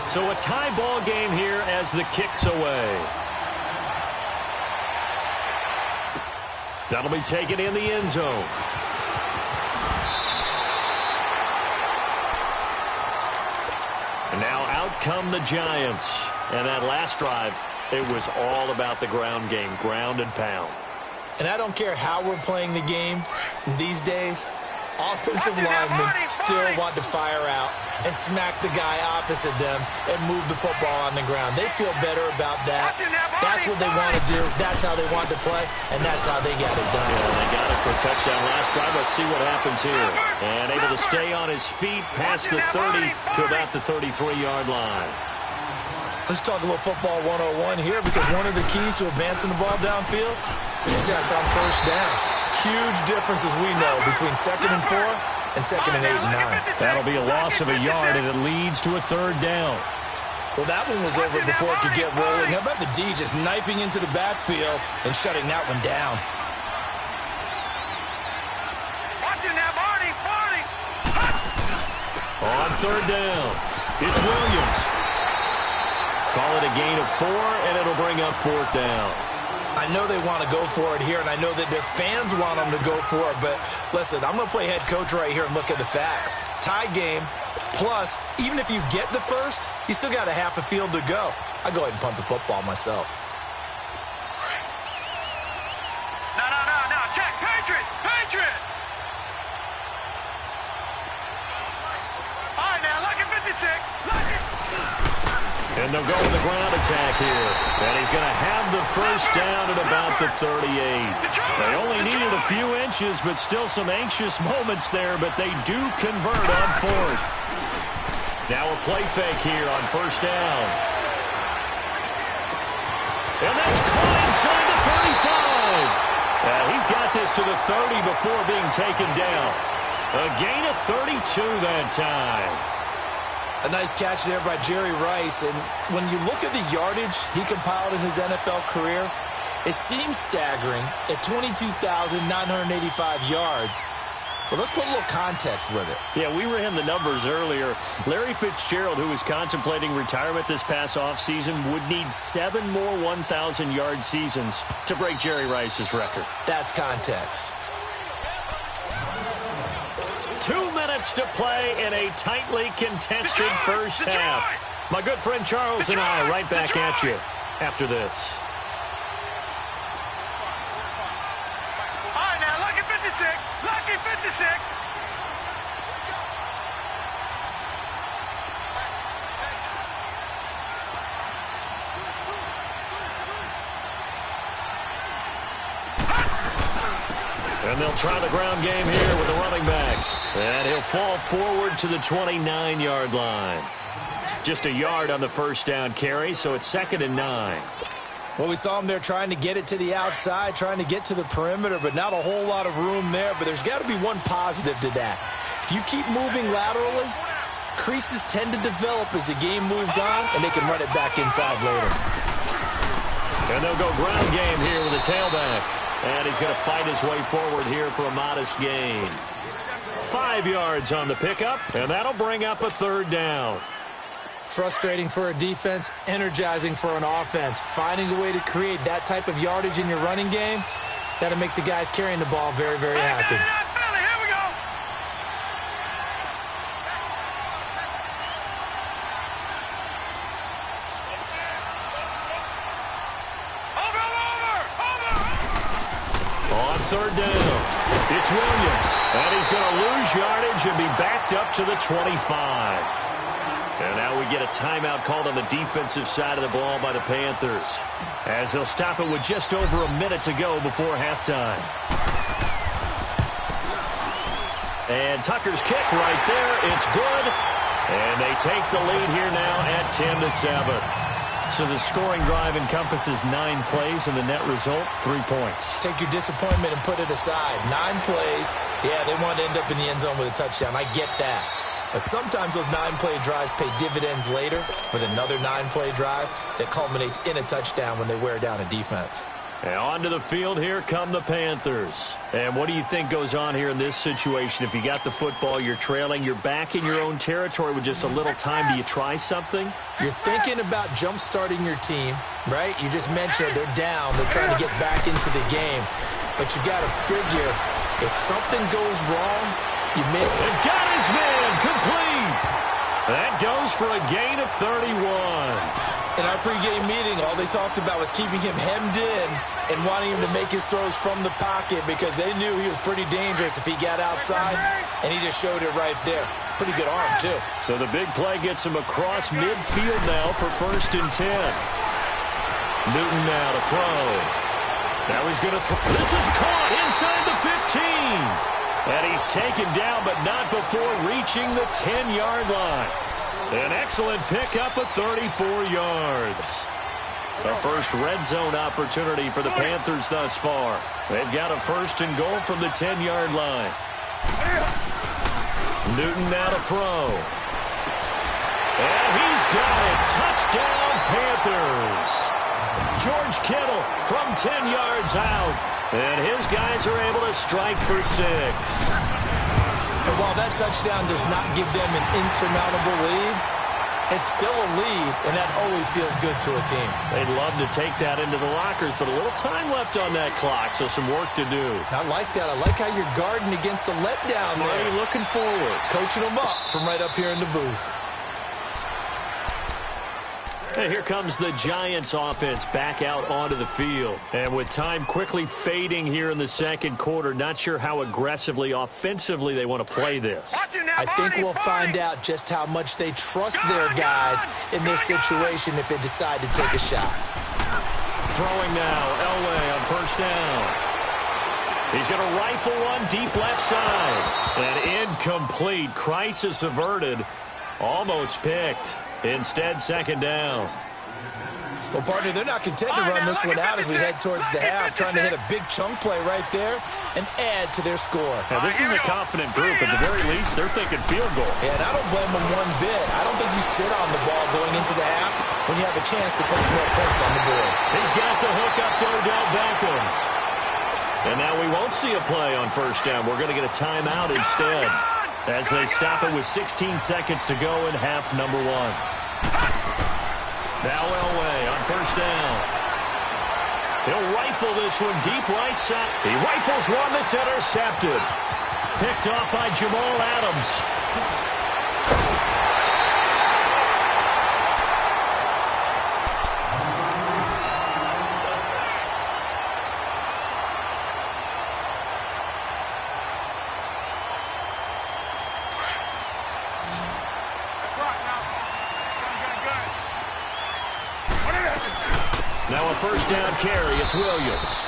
So a tie ball game here as the kick's away. That'll be taken in the end zone. And now out come the Giants. And that last drive, it was all about the ground game, ground and pound. And I don't care how we're playing the game these days, offensive linemen still want to fire out and smack the guy opposite them and move the football on the ground. They feel better about that. That's what they want to do. That's how they want to play, and that's how they got it done. Yeah, they got it for a touchdown last drive. Let's see what happens here. And able to stay on his feet past the 30 to about the 33-yard line. Let's talk a little football 101 here, because one of the keys to advancing the ball downfield, success on first down. Huge difference, as we know, between 2nd and 4 and 2nd and 8 and 9. That'll be a loss of a yard, and it leads to a 3rd down. Well, that one was over before it could get rolling. How about the D just knifing into the backfield and shutting that one down? Watching that, Barney. On 3rd down, it's Williams. Call it a gain of 4, and it'll bring up 4th down. I know they want to go for it here, and I know that their fans want them to go for it, but listen, I'm going to play head coach right here and look at the facts. Tie game, plus, even if you get the first, you still got a half a field to go. I go ahead and punt the football myself. No. Check. Patriot. All right, now, look at 56. Look at... And they'll go with the ground attack here. And he's going to have the first down at about the 38. They only needed a few inches, but still some anxious moments there, but they do convert on 4th. Now a play fake here on first down. And that's caught inside the 35. He's got this to the 30 before being taken down. A gain of 32 that time. A nice catch there by Jerry Rice, and when you look at the yardage he compiled in his NFL career, it seems staggering at 22,985 yards. Well, let's put a little context with it. Yeah, we ran the numbers earlier. Larry Fitzgerald, who was contemplating retirement this past offseason, would need 7 more 1,000-yard seasons to break Jerry Rice's record. That's context. 2 minutes to play in a tightly contested first half. My good friend Charles and I right back at you after this. All right, now, lucky 56. Lucky 56. And they'll try the ground game here with the running back. And he'll fall forward to the 29-yard line. Just a yard on the first down carry, so it's 2nd and 9. Well, we saw him there trying to get it to the outside, trying to get to the perimeter, but not a whole lot of room there. But there's got to be one positive to that. If you keep moving laterally, Creases tend to develop as the game moves on, and they can run it back inside later. And they'll go ground game here with the tailback. And he's going to fight his way forward here for a modest gain. 5 yards on the pickup, and that'll bring up a third down. Frustrating for a defense, energizing for an offense. Finding a way to create that type of yardage in your running game, that'll make the guys carrying the ball very, very happy. Here we go. On third down, it's Williams, and he's going to lose yardage and be backed up to the 25. And now we get a timeout called on the defensive side of the ball by the Panthers, as they'll stop it with just over a minute to go before halftime. And Tucker's kick right there, it's good. And they take the lead here now at 10-7. So the scoring drive encompasses 9 plays, and the net result, 3 points. Take your disappointment and put it aside. 9 plays. Yeah, they want to end up in the end zone with a touchdown. I get that. But sometimes those 9-play drives pay dividends later with another 9-play drive that culminates in a touchdown when they wear down a defense. And onto the field, here come the Panthers. And what do you think goes on here in this situation? If you got the football, you're trailing, you're back in your own territory with just a little time. Do you try something? You're thinking about jump-starting your team, right? You just mentioned they're down. They're trying to get back into the game. But you got to figure, if something goes wrong, you may... And got his man complete. That goes for a gain of 31. In our pregame meeting, all they talked about was keeping him hemmed in and wanting him to make his throws from the pocket because they knew he was pretty dangerous if he got outside, and he just showed it right there. Pretty good arm, too. So the big play gets him across midfield now for 1st and 10. Newton now to throw. Now he's going to throw. This is caught inside the 15. And he's taken down, but not before reaching the 10-yard line. An excellent pickup of 34 yards. The first red zone opportunity for the Panthers thus far. They've got a 1st and goal from the 10-yard line. Newton now to throw. And he's got it. Touchdown, Panthers. George Kittle from 10 yards out. And his guys are able to strike for 6. And while that touchdown does not give them an insurmountable lead, it's still a lead, and that always feels good to a team. They'd love to take that into the lockers, but a little time left on that clock, so some work to do. I like that. I like how you're guarding against a letdown there. Marty looking forward. Coaching them up from right up here in the booth. And here comes the Giants offense back out onto the field. And with time quickly fading here in the second quarter, not sure how aggressively, offensively they want to play this. I think we'll find out just how much they trust their guys in this situation if they decide to take a shot. Throwing now, Elway on 1st down. He's going to rifle one deep left side. And incomplete. Crisis averted. Almost picked. Instead, 2nd down. Well, partner, they're not content to run this one out as we head towards the half, trying to hit a big chunk play right there and add to their score. Now, this is a confident group. At the very least, they're thinking field goal. Yeah, and I don't blame them one bit. I don't think you sit on the ball going into the half when you have a chance to put some more points on the board. He's got the hook up to Odell Beckham. And now we won't see a play on 1st down. We're going to get a timeout instead, as they stop it with 16 seconds to go in half number 1. Now Elway on 1st down. He'll rifle this one deep right side. He rifles one that's intercepted. Picked off by Jamal Adams. Now a 1st down carry, it's Williams.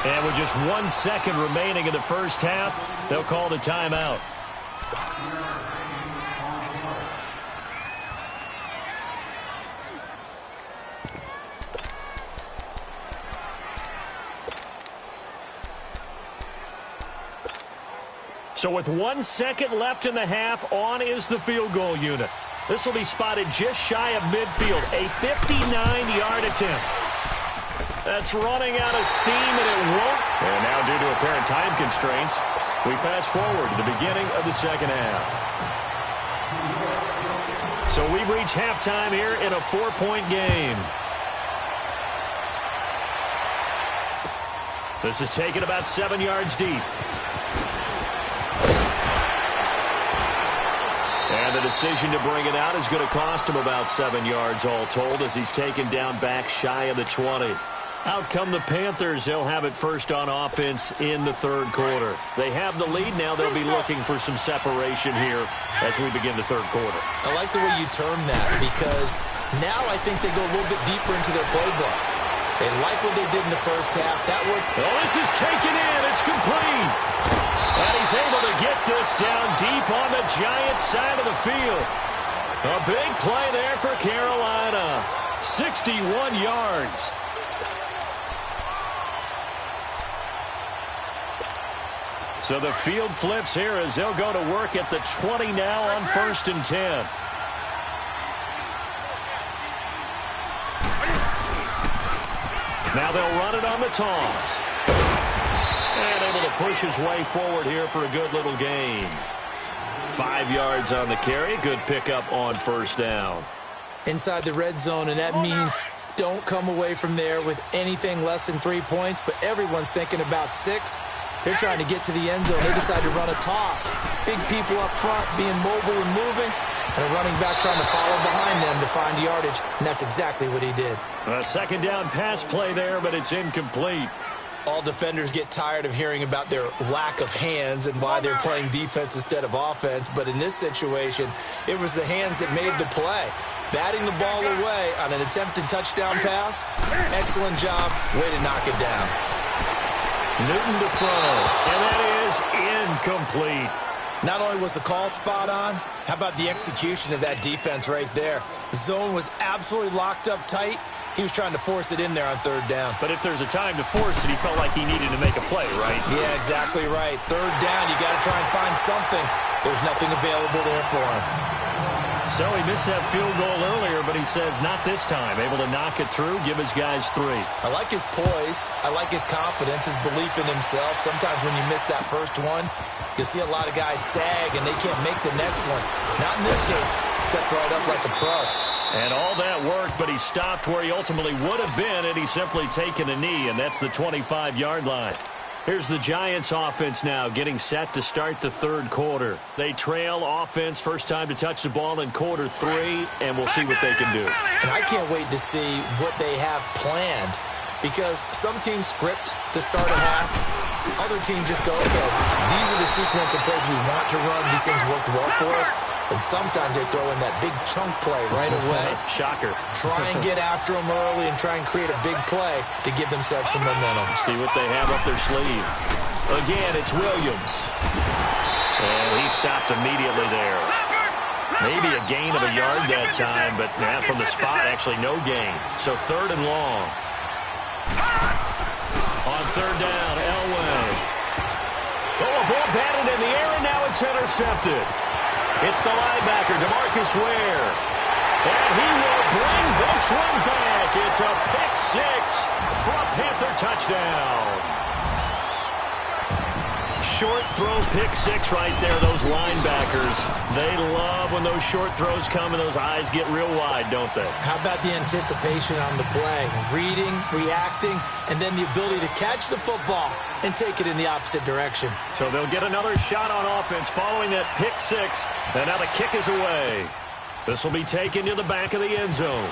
And with just 1 second remaining in the first half, they'll call the timeout. So with 1 second left in the half, on is the field goal unit. This will be spotted just shy of midfield, a 59-yard attempt. That's running out of steam, and it won't. And now, due to apparent time constraints, we fast forward to the beginning of the second half. So we've reached halftime here in a 4-point game. This is taken about 7 yards deep. And the decision to bring it out is going to cost him about 7 yards all told as he's taken down back shy of the 20. Out come the Panthers. They'll have it first on offense in the third quarter. They have the lead now. They'll be looking for some separation here as we begin the third quarter. I like the way you term that because now I think they go a little bit deeper into their playbook. They like what they did in the first half. That worked. Oh, this is taken in. It's complete. And he's able to get this down deep on the Giants side of the field. A big play there for Carolina. 61 yards. So the field flips here as they'll go to work at the 20 now on 1st and 10. Now they'll run it on the toss. And able to push his way forward here for a good little gain. 5 yards on the carry. Good pickup on first down. Inside the red zone, and that means don't come away from there with anything less than 3 points, but everyone's thinking about 6. They're trying to get to the end zone. They decide to run a toss. Big people up front being mobile and moving, and a running back trying to follow behind them to find yardage, and that's exactly what he did. A second down pass play there, but it's incomplete. All defenders get tired of hearing about their lack of hands and why they're playing defense instead of offense, but in this situation, it was the hands that made the play. Batting the ball away on an attempted touchdown pass, excellent job, way to knock it down. Newton to throw, and that is incomplete. Not only was the call spot on, how about the execution of that defense right there? The zone was absolutely locked up tight. He was trying to force it in there on third down. But if there's a time to force it, he felt like he needed to make a play, right? Yeah, exactly right. Third down, you got to try and find something. There's nothing available there for him. So he missed that field goal earlier, but he says not this time. Able to knock it through, give his guys 3. I like his poise. I like his confidence, his belief in himself. Sometimes when you miss that first one, you'll see a lot of guys sag and they can't make the next one. Not in this case. Stepped right up like a pro. And all that work, but he stopped where he ultimately would have been, and he's simply taken a knee, and that's the 25-yard line. Here's the Giants offense now getting set to start the third quarter. They trail offense, first time to touch the ball in quarter 3, and we'll see what they can do. And I can't wait to see what they have planned because some teams script to start a half. Other teams just go, okay, these are the sequence of plays we want to run. These things worked well for us. And sometimes they throw in that big chunk play right away. Shocker. Try and get after them early and try and create a big play to give themselves some momentum. See what they have up their sleeve. Again, it's Williams. And he stopped immediately there. Maybe a gain of a yard that time, but from the spot, actually no gain. So third and long. On third down, Elway. Oh, a ball batted in the air, and now it's intercepted. It's the linebacker, DeMarcus Ware. And he will bring this one back. It's a pick-6 for a Panther touchdown. Short throw pick-6 right there, those linebackers. They love when those short throws come and those eyes get real wide, don't they? How about the anticipation on the play? Reading, reacting, and then the ability to catch the football and take it in the opposite direction. So they'll get another shot on offense following that pick-6, and now the kick is away. This will be taken to the back of the end zone.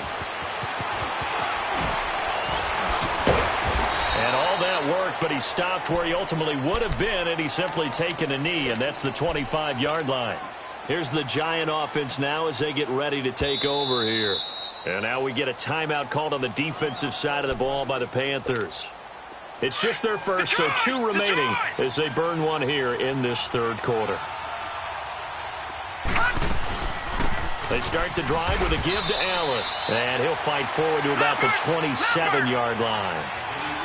And all that worked, but he stopped where he ultimately would have been, and he's simply taken a knee, and that's the 25-yard line. Here's the Giant offense now as they get ready to take over here. And now we get a timeout called on the defensive side of the ball by the Panthers. It's just their first, so 2 remaining as they burn one here in this third quarter. They start the drive with a give to Allen. And he'll fight forward to about the 27-yard line.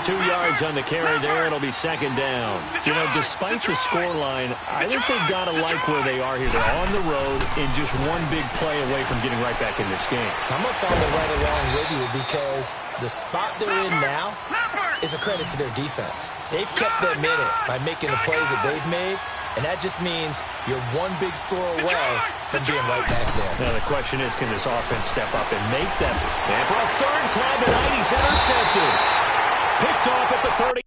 2 yards on the carry there. It'll be second down. You know, despite the scoreline, I think they've got to like where they are here. They're on the road and just one big play away from getting right back in this game. I'm going to follow right along with you because the spot they're in now is a credit to their defense. They've kept them in it by making the plays that they've made, and that just means you're one big score away from being right back there. Now the question is, can this offense step up and make them? And for a third time tonight, he's intercepted. Picked off at the 30.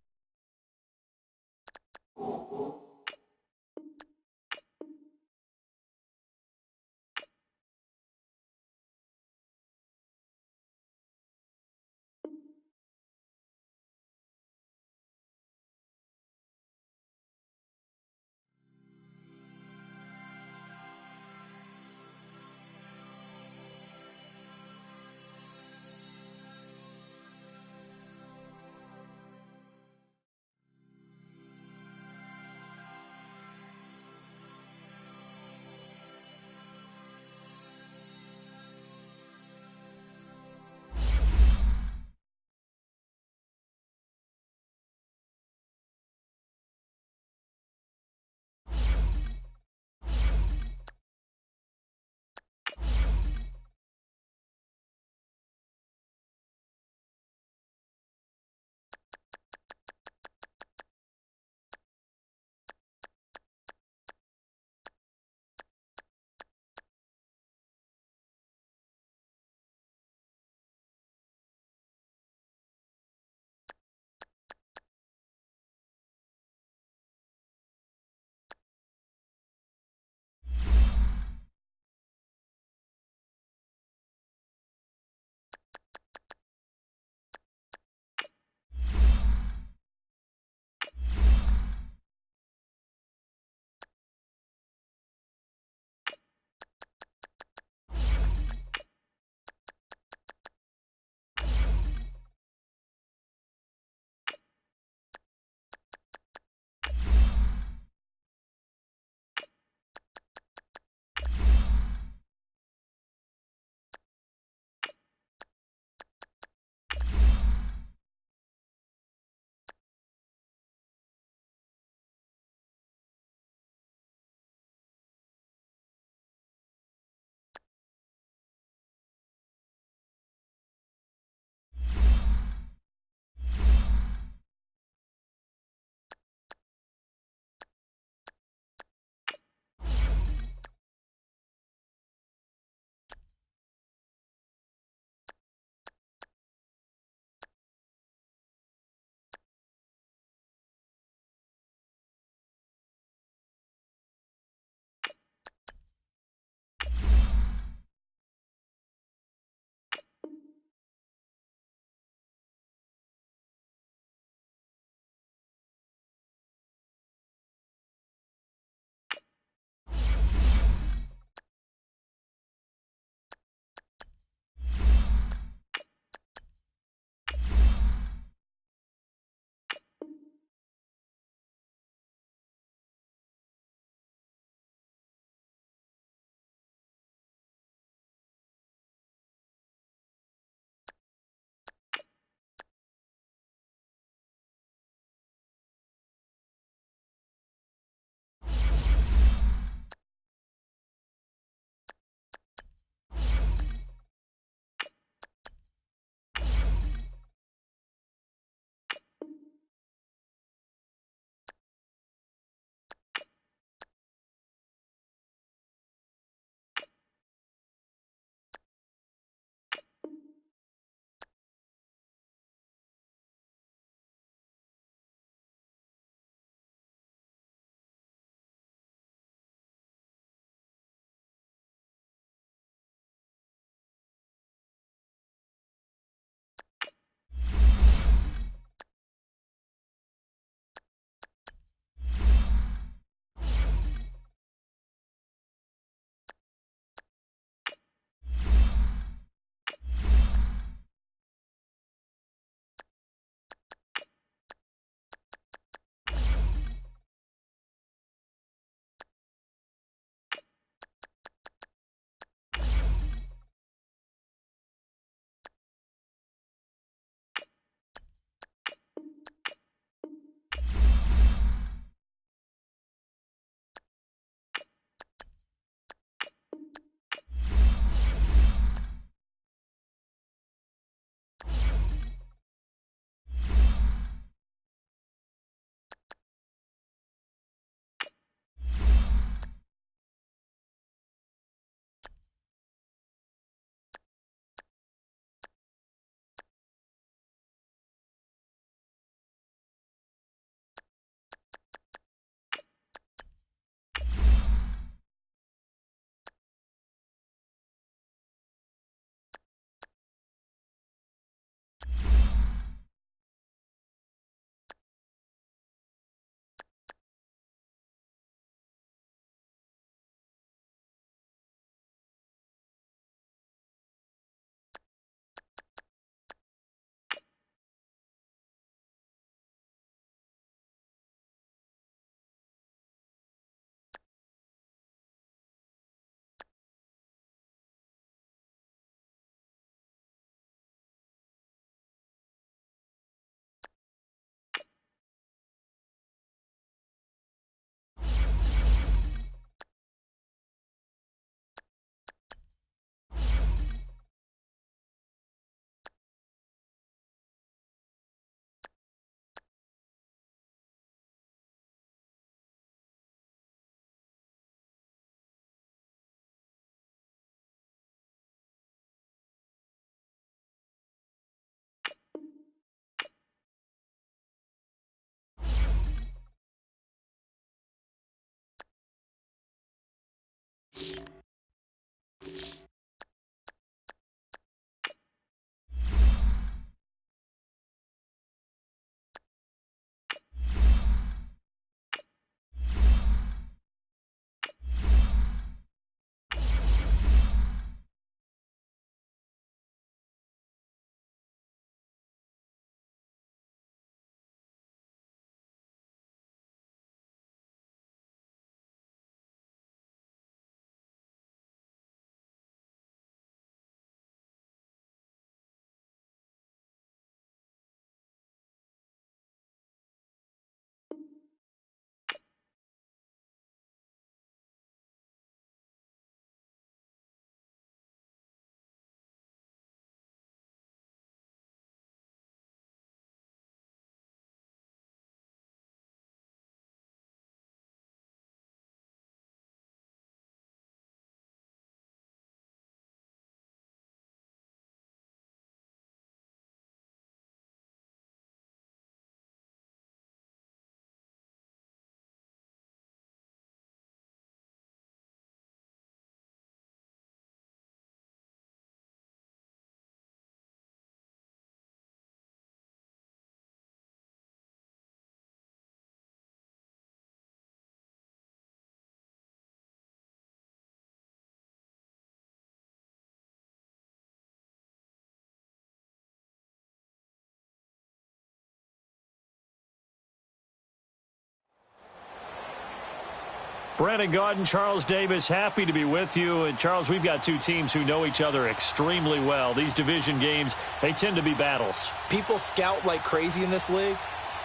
Brandon Gaudin, Charles Davis, happy to be with you. And, Charles, we've got two teams who know each other extremely well. These division games, they tend to be battles. People scout like crazy in this league,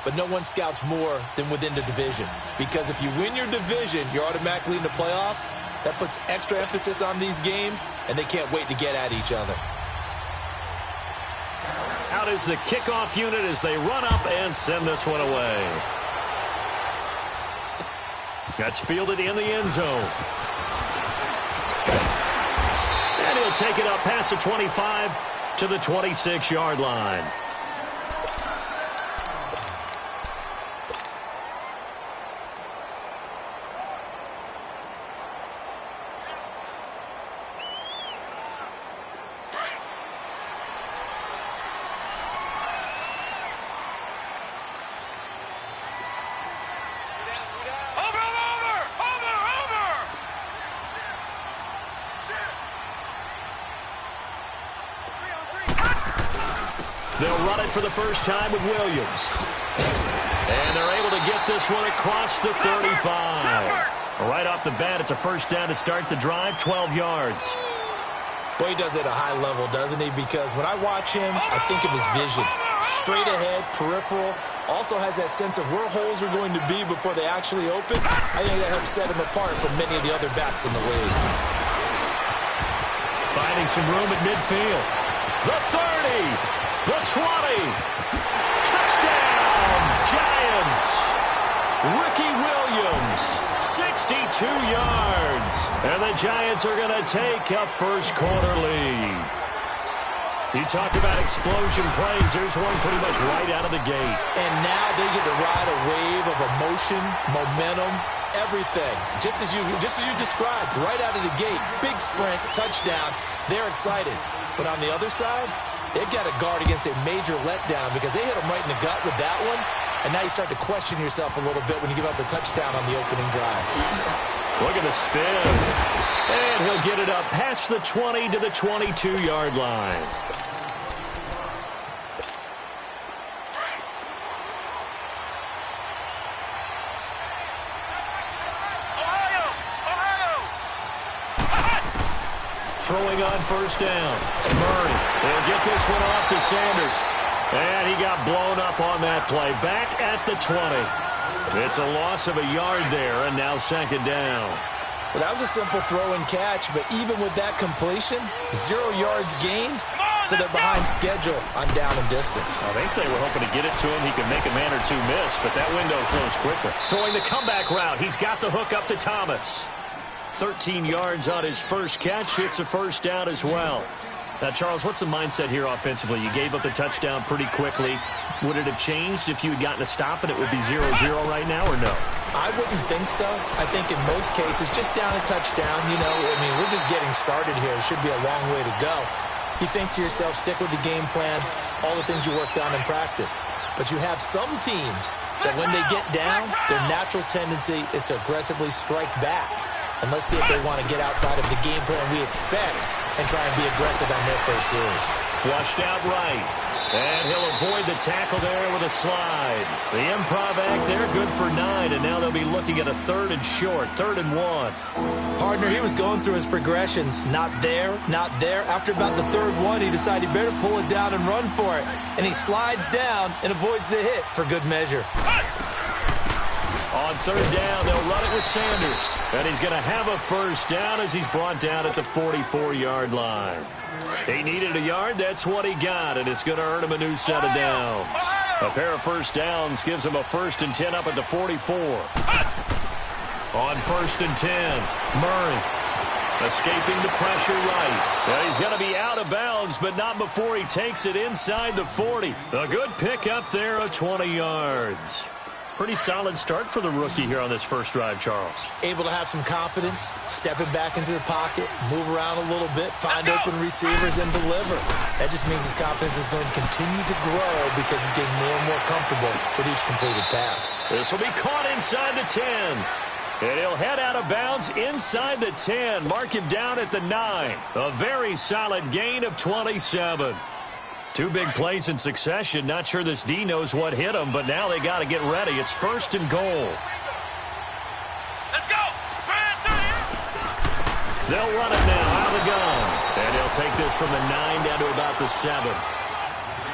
but no one scouts more than within the division. Because if you win your division, you're automatically in the playoffs. That puts extra emphasis on these games, and they can't wait to get at each other. Out is the kickoff unit as they run up and send this one away. That's fielded in the end zone. And he'll take it up past the 25 to the 26-yard line. They'll run it for the first time with Williams. And they're able to get this one across the 35. Right off the bat, it's a first down to start the drive, 12 yards. Boy, he does it at a high level, doesn't he? Because when I watch him, I think of his vision. Straight ahead, peripheral. Also has that sense of where holes are going to be before they actually open. I think that helps set him apart from many of the other backs in the league. Finding some room at midfield. The 30. The 20. Touchdown, Giants. Ricky Williams, 62 yards. And the Giants are going to take a first-quarter lead. You talk about explosion plays. There's one pretty much right out of the gate. And now they get to ride a wave of emotion, momentum, everything. Just as you described, right out of the gate. Big sprint, touchdown. They're excited. But on the other side, they've got to guard against a major letdown because they hit them right in the gut with that one. And now you start to question yourself a little bit when you give up a touchdown on the opening drive. Look at the spin. And he'll get it up past the 20 to the 22-yard line. Throwing on first down. Murray will get this one off to Sanders. And he got blown up on that play. Back at the 20. It's a loss of a yard there, and now second down. Well, that was a simple throw and catch, but even with that completion, 0 yards gained, so they're behind schedule on down and distance. I think they were hoping to get it to him. He could make a man or two miss, but that window closed quickly. Throwing the comeback route. He's got the hook up to Thomas. 13 yards on his first catch. It's a first down as well. Now, Charles, what's the mindset here offensively? You gave up the touchdown pretty quickly. Would it have changed if you had gotten a stop and it would be 0-0 right now, or no? I wouldn't think so. I think in most cases, just down a touchdown, we're just getting started here. It should be a long way to go. You think to yourself, stick with the game plan, all the things you worked on in practice. But you have some teams that when they get down, their natural tendency is to aggressively strike back. And let's see if they want to get outside of the game plan we expect and try and be aggressive on their first series. Flushed out right. And he'll avoid the tackle there with a slide. The improv act there, good for 9. And now they'll be looking at a 3rd and short, 3rd and 1. Partner, he was going through his progressions. Not there, not there. After about the 3rd one, he decided he better pull it down and run for it. And he slides down and avoids the hit for good measure. On 3rd down, they'll run it with Sanders. And he's going to have a first down as he's brought down at the 44-yard line. He needed a yard. That's what he got, and it's going to earn him a new set of downs. A pair of first downs gives him a 1st and 10 up at the 44. On 1st and 10, Murray escaping the pressure right. Well, he's going to be out of bounds, but not before he takes it inside the 40. A good pick up there of 20 yards. Pretty solid start for the rookie here on this first drive, Charles. Able to have some confidence, stepping back into the pocket, move around a little bit, find open receivers, and deliver. That just means his confidence is going to continue to grow because he's getting more and more comfortable with each completed pass. This will be caught inside the 10. And he'll head out of bounds inside the 10. Mark him down at the 9. A very solid gain of 27. 2 big plays in succession. Not sure this D knows what hit him, but now they got to get ready. It's 1st and goal. Let's go! They'll run it now out of the gun. And he'll take this from the 9 down to about the 7.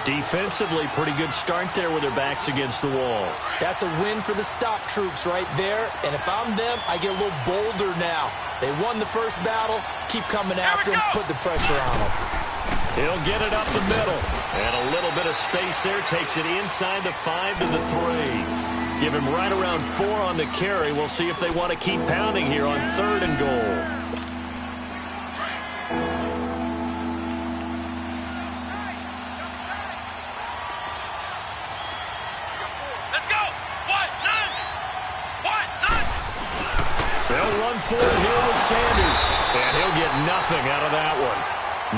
Defensively, pretty good start there with their backs against the wall. That's a win for the stop troops right there. And if I'm them, I get a little bolder now. They won the first battle. Keep coming after them. Put the pressure on them. He'll get it up the middle. And a little bit of space there. Takes it inside the 5 to the 3. Give him right around 4 on the carry. We'll see if they want to keep pounding here on 3rd and goal. For it here with Sanders. And he'll get nothing out of that one.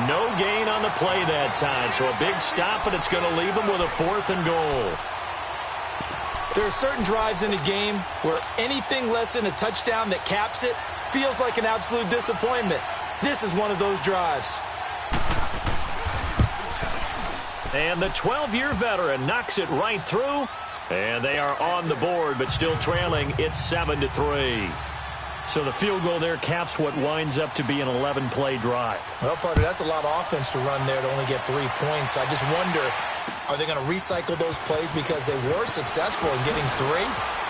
No gain on the play that time. So a big stop, and it's going to leave him with a 4th and goal. There are certain drives in the game where anything less than a touchdown that caps it feels like an absolute disappointment. This is one of those drives. And the 12-year veteran knocks it right through. And they are on the board, but still trailing. It's 7-3. So the field goal there caps what winds up to be an 11-play drive. Well, partner, that's a lot of offense to run there to only get 3 points. I just wonder, are they going to recycle those plays because they were successful in getting 3?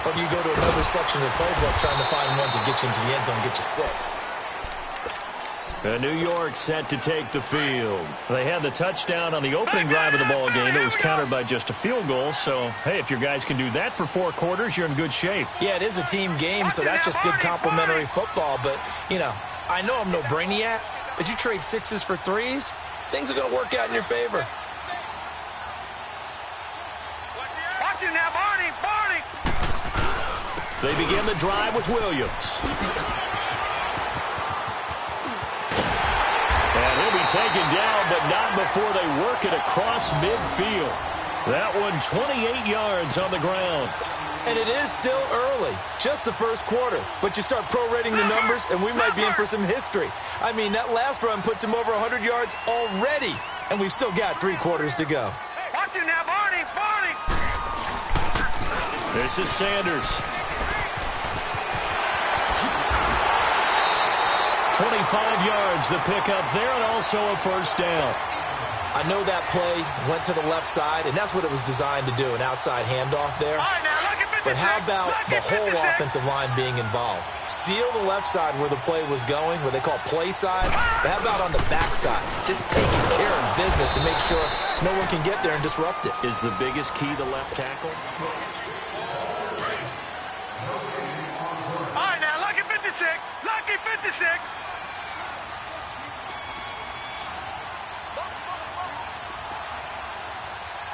Or do you go to another section of the playbook trying to find ones that get you into the end zone and get you 6? New York set to take the field. They had the touchdown on the opening drive of the ball game. It was countered by just a field goal. So, hey, if your guys can do that for 4 quarters, you're in good shape. Yeah, it is a team game, so that's just good complimentary football. But, you know, I know I'm no brainiac, but you trade 6s for 3s, things are going to work out in your favor. Watch it now, Barney, Barney. They begin the drive with Williams. And he'll be taken down, but not before they work it across midfield. That one 28 yards on the ground. And it is still early, just the first quarter. But you start prorating the numbers, and we might be in for some history. I mean, that last run puts him over 100 yards already, and we've still got 3 quarters to go. Watch it now, Barney, Barney. This is Sanders. 25 yards the pickup there, and also a first down. I know that play went to the left side, and that's what it was designed to do, an outside handoff there. But how about the whole offensive line being involved? Seal the left side where the play was going, what they call play side. But how about on the back side? Just taking care of business to make sure no one can get there and disrupt it. Is the biggest key the left tackle? All right, now, lucky 56. Lucky 56.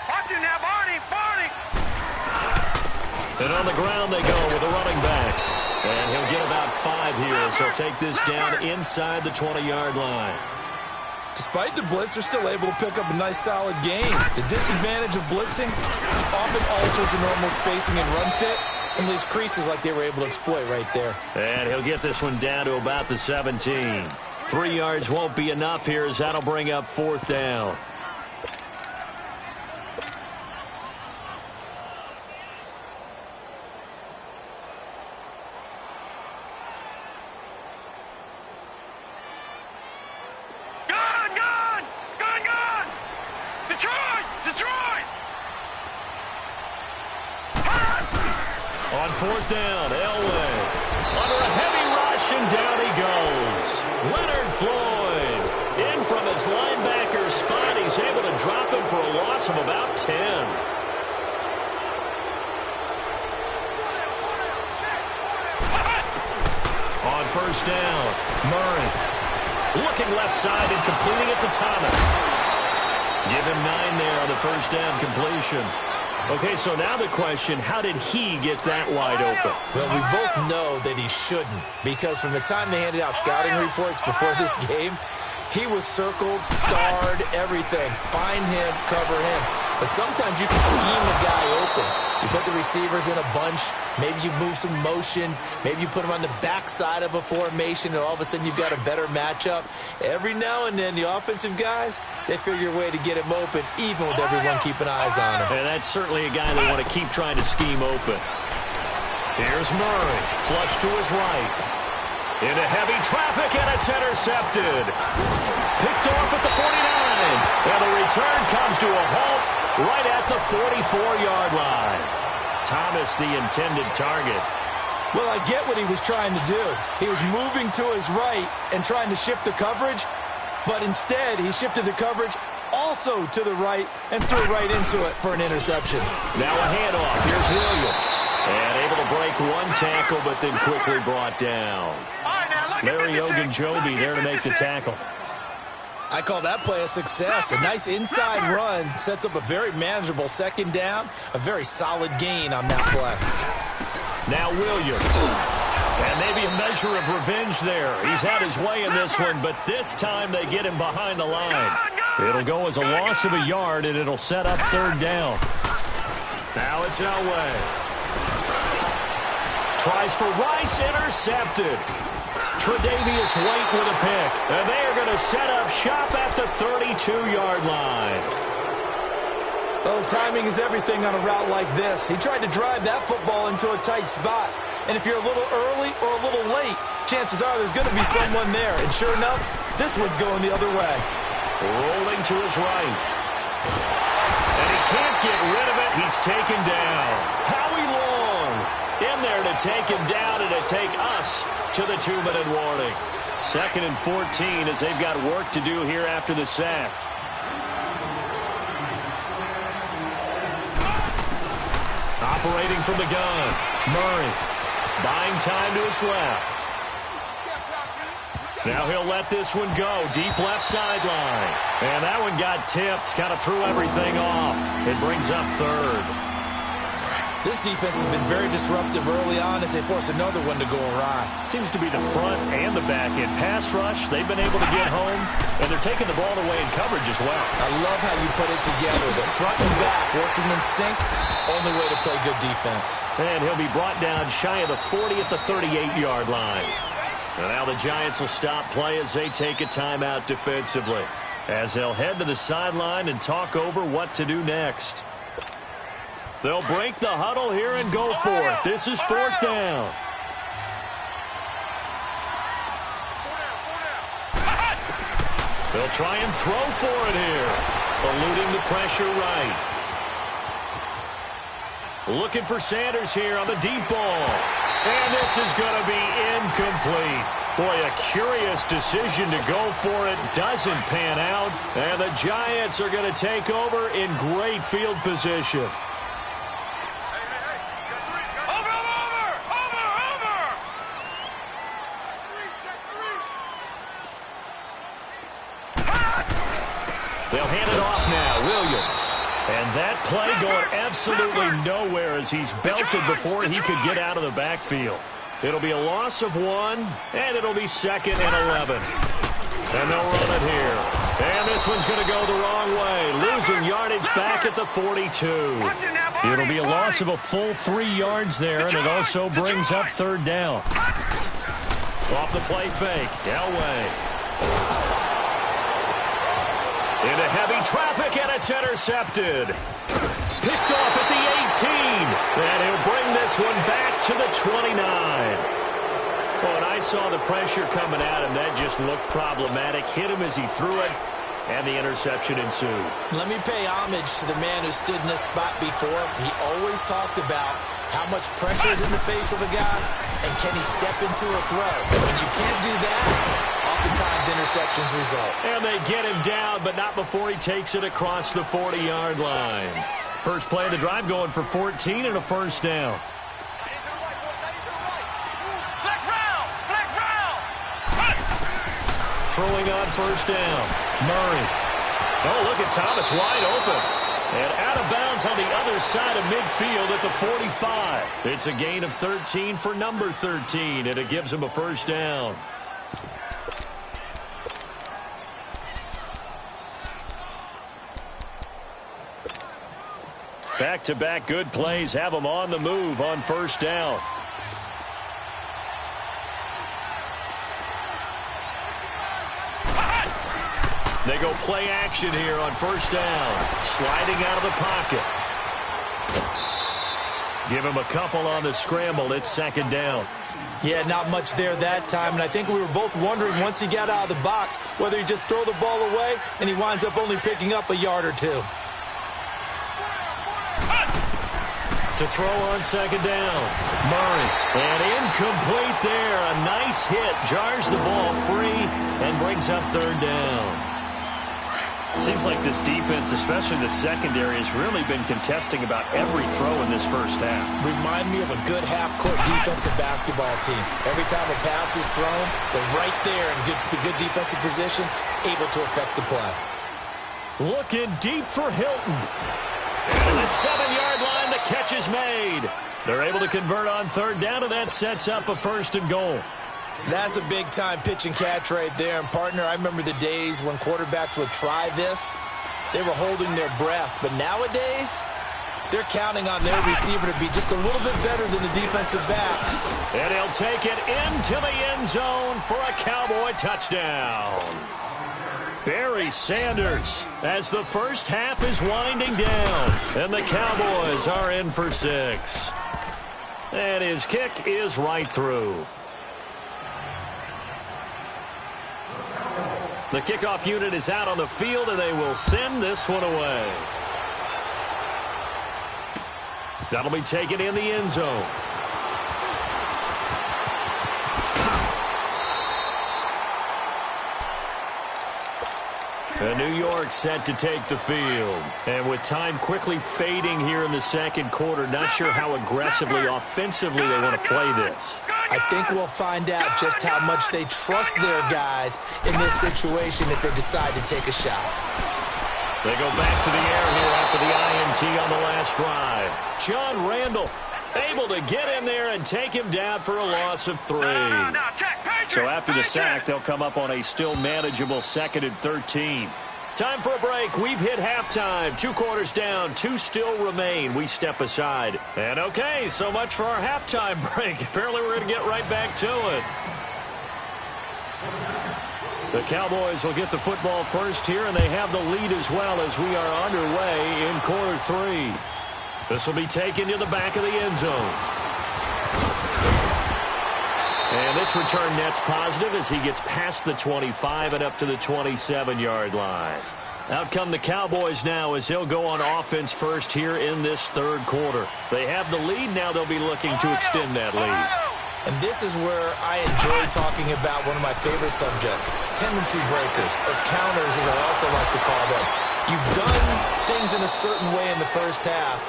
Watch it now, Barney, Barney. And on the ground they go with a running back. And he'll get about 5 here, so take this down inside the 20-yard line. Despite the blitz, they're still able to pick up a nice, solid game. The disadvantage of blitzing often alters the normal spacing and run fits and leaves creases like they were able to exploit right there. And he'll get this one down to about the 17. 3 yards won't be enough here as that'll bring up 4th down. On 4th down, Elway. Under a heavy rush, and down he goes. Leonard Floyd. In from his linebacker spot. He's able to drop him for a loss of about 10. On 1st down, Murray. Looking left side and completing it to Thomas. Give him 9 there on the 1st down completion. Okay, so now the question, how did he get that wide open? Well, we both know that he shouldn't, because from the time they handed out scouting reports before this game, he was circled, starred, everything. Find him, cover him. But sometimes you can scheme the guy open. You put the receivers in a bunch. Maybe you move some motion. Maybe you put them on the backside of a formation, and all of a sudden you've got a better matchup. Every now and then, the offensive guys, they figure a way to get him open, even with everyone keeping eyes on him. And that's certainly a guy they want to keep trying to scheme open. Here's Murray. Flush to his right. Into heavy traffic, and it's intercepted. Picked off at the 49. And the return comes to a halt right at the 44-yard line. Thomas, the intended target. Well, I get what he was trying to do. He was moving to his right and trying to shift the coverage, but instead he shifted the coverage also to the right and threw right into it for an interception. Now a handoff. Here's Williams. And able to break one tackle, but then quickly brought down. Larry Ogunjobi there to make the tackle. I call that play a success. A nice inside run sets up a very manageable second down. A very solid gain on that play. Now Williams. And maybe a measure of revenge there. He's had his way in this one, but this time they get him behind the line. It'll go as a loss of a yard, and it'll set up third down. Now it's Elway. Tries for Rice, intercepted. Tre'Davious White with a pick. And they are going to set up shop at the 32-yard line. Oh, timing is everything on a route like this. He tried to drive that football into a tight spot. And if you're a little early or a little late, chances are there's going to be someone there. And sure enough, this one's going the other way. Rolling to his right. And he can't get rid of it. He's taken down. Howie Long in there to take him down and to take us to the 2-minute warning. 2nd and 14 as they've got work to do here after the sack. Operating from the gun, Murray. Buying time to his left. Now he'll let this one go. Deep left sideline. And that one got tipped. Kind of threw everything off. It brings up third. This defense has been very disruptive early on as they force another one to go awry. Seems to be the front and the back end. Pass rush, they've been able to get home, and they're taking the ball away in coverage as well. I love how you put it together. The front and back working in sync, only way to play good defense. And he'll be brought down shy of the 40 at the 38-yard line. And now the Giants will stop play as they take a timeout defensively, as they'll head to the sideline and talk over what to do next. They'll break the huddle here and go for it. This is fourth down. They'll try and throw for it here. Eluding the pressure right. Looking for Sanders here on the deep ball. And this is going to be incomplete. Boy, a curious decision to go for it. Doesn't pan out. And the Giants are going to take over in great field position. They'll hand it off now. Williams. And that play going absolutely nowhere as he's belted before he could get out of the backfield. It'll be a loss of 1, and it'll be 2nd and 11. And they'll run it here. And this one's going to go the wrong way. Losing yardage back at the 42. It'll be a loss of a full 3 yards there, and it also brings up third down. Off the play fake. Elway. Into heavy traffic, and it's intercepted. Picked off at the 18. And he'll bring this one back to the 29. Well, and I saw the pressure coming at him. That just looked problematic. Hit him as he threw it, and the interception ensued. Let me pay homage to the man who stood in this spot before. He always talked about how much pressure is in the face of a guy, and can he step into a throw. And when you can't do that, oftentimes interceptions result. And they get him down, but not before he takes it across the 40-yard line. First play of the drive going for 14 and a first down. Throwing on first down. Murray. Oh, look at Thomas wide open. And out of bounds on the other side of midfield at the 45. It's a gain of 13 for number 13, and it gives him a first down. Back-to-back good plays have them on the move on first down. They go play action here on first down. Sliding out of the pocket. Give him a couple on the scramble. It's second down. Yeah, not much there that time, and I think we were both wondering once he got out of the box whether he'd just throw the ball away, and he winds up only picking up a yard or two. To throw on second down, Murray, and incomplete there. A nice hit, jars the ball free, and brings up third down. Seems like this defense, especially the secondary, has really been contesting about every throw in this first half. Remind me of a good half-court defensive basketball team. Every time a pass is thrown, they're right there in good defensive position, able to affect the play. Looking deep for Hilton. And the 7-yard line, the catch is made. They're able to convert on third down, and that sets up a first and goal. That's a big-time pitch and catch right there. And, partner, I remember the days when quarterbacks would try this. They were holding their breath. But nowadays, they're counting on their receiver to be just a little bit better than the defensive back. And he'll take it into the end zone for a Cowboy touchdown. Barry Sanders as the first half is winding down. And the Cowboys are in for 6. And his kick is right through. The kickoff unit is out on the field, and they will send this one away. That'll be taken in the end zone. And New York set to take the field. And with time quickly fading here in the second quarter, not sure how aggressively, offensively they want to play this. I think we'll find out just how much they trust their guys in this situation if they decide to take a shot. They go back to the air here after the INT on the last drive. John Randall able to get in there and take him down for a loss of 3. So after the sack, they'll come up on a still manageable 2nd and 13. Time for a break. We've hit halftime. 2 quarters down. 2 still remain. We step aside. And okay, so much for our halftime break. Apparently we're going to get right back to it. The Cowboys will get the football first here, and they have the lead as well as we are underway in quarter 3. This will be taken to the back of the end zone. And this return net's positive as he gets past the 25 and up to the 27-yard line. Out come the Cowboys now as they'll go on offense first here in this third quarter. They have the lead. Now they'll be looking to extend that lead. And this is where I enjoy talking about one of my favorite subjects, tendency breakers, or counters as I also like to call them. You've done things in a certain way in the first half,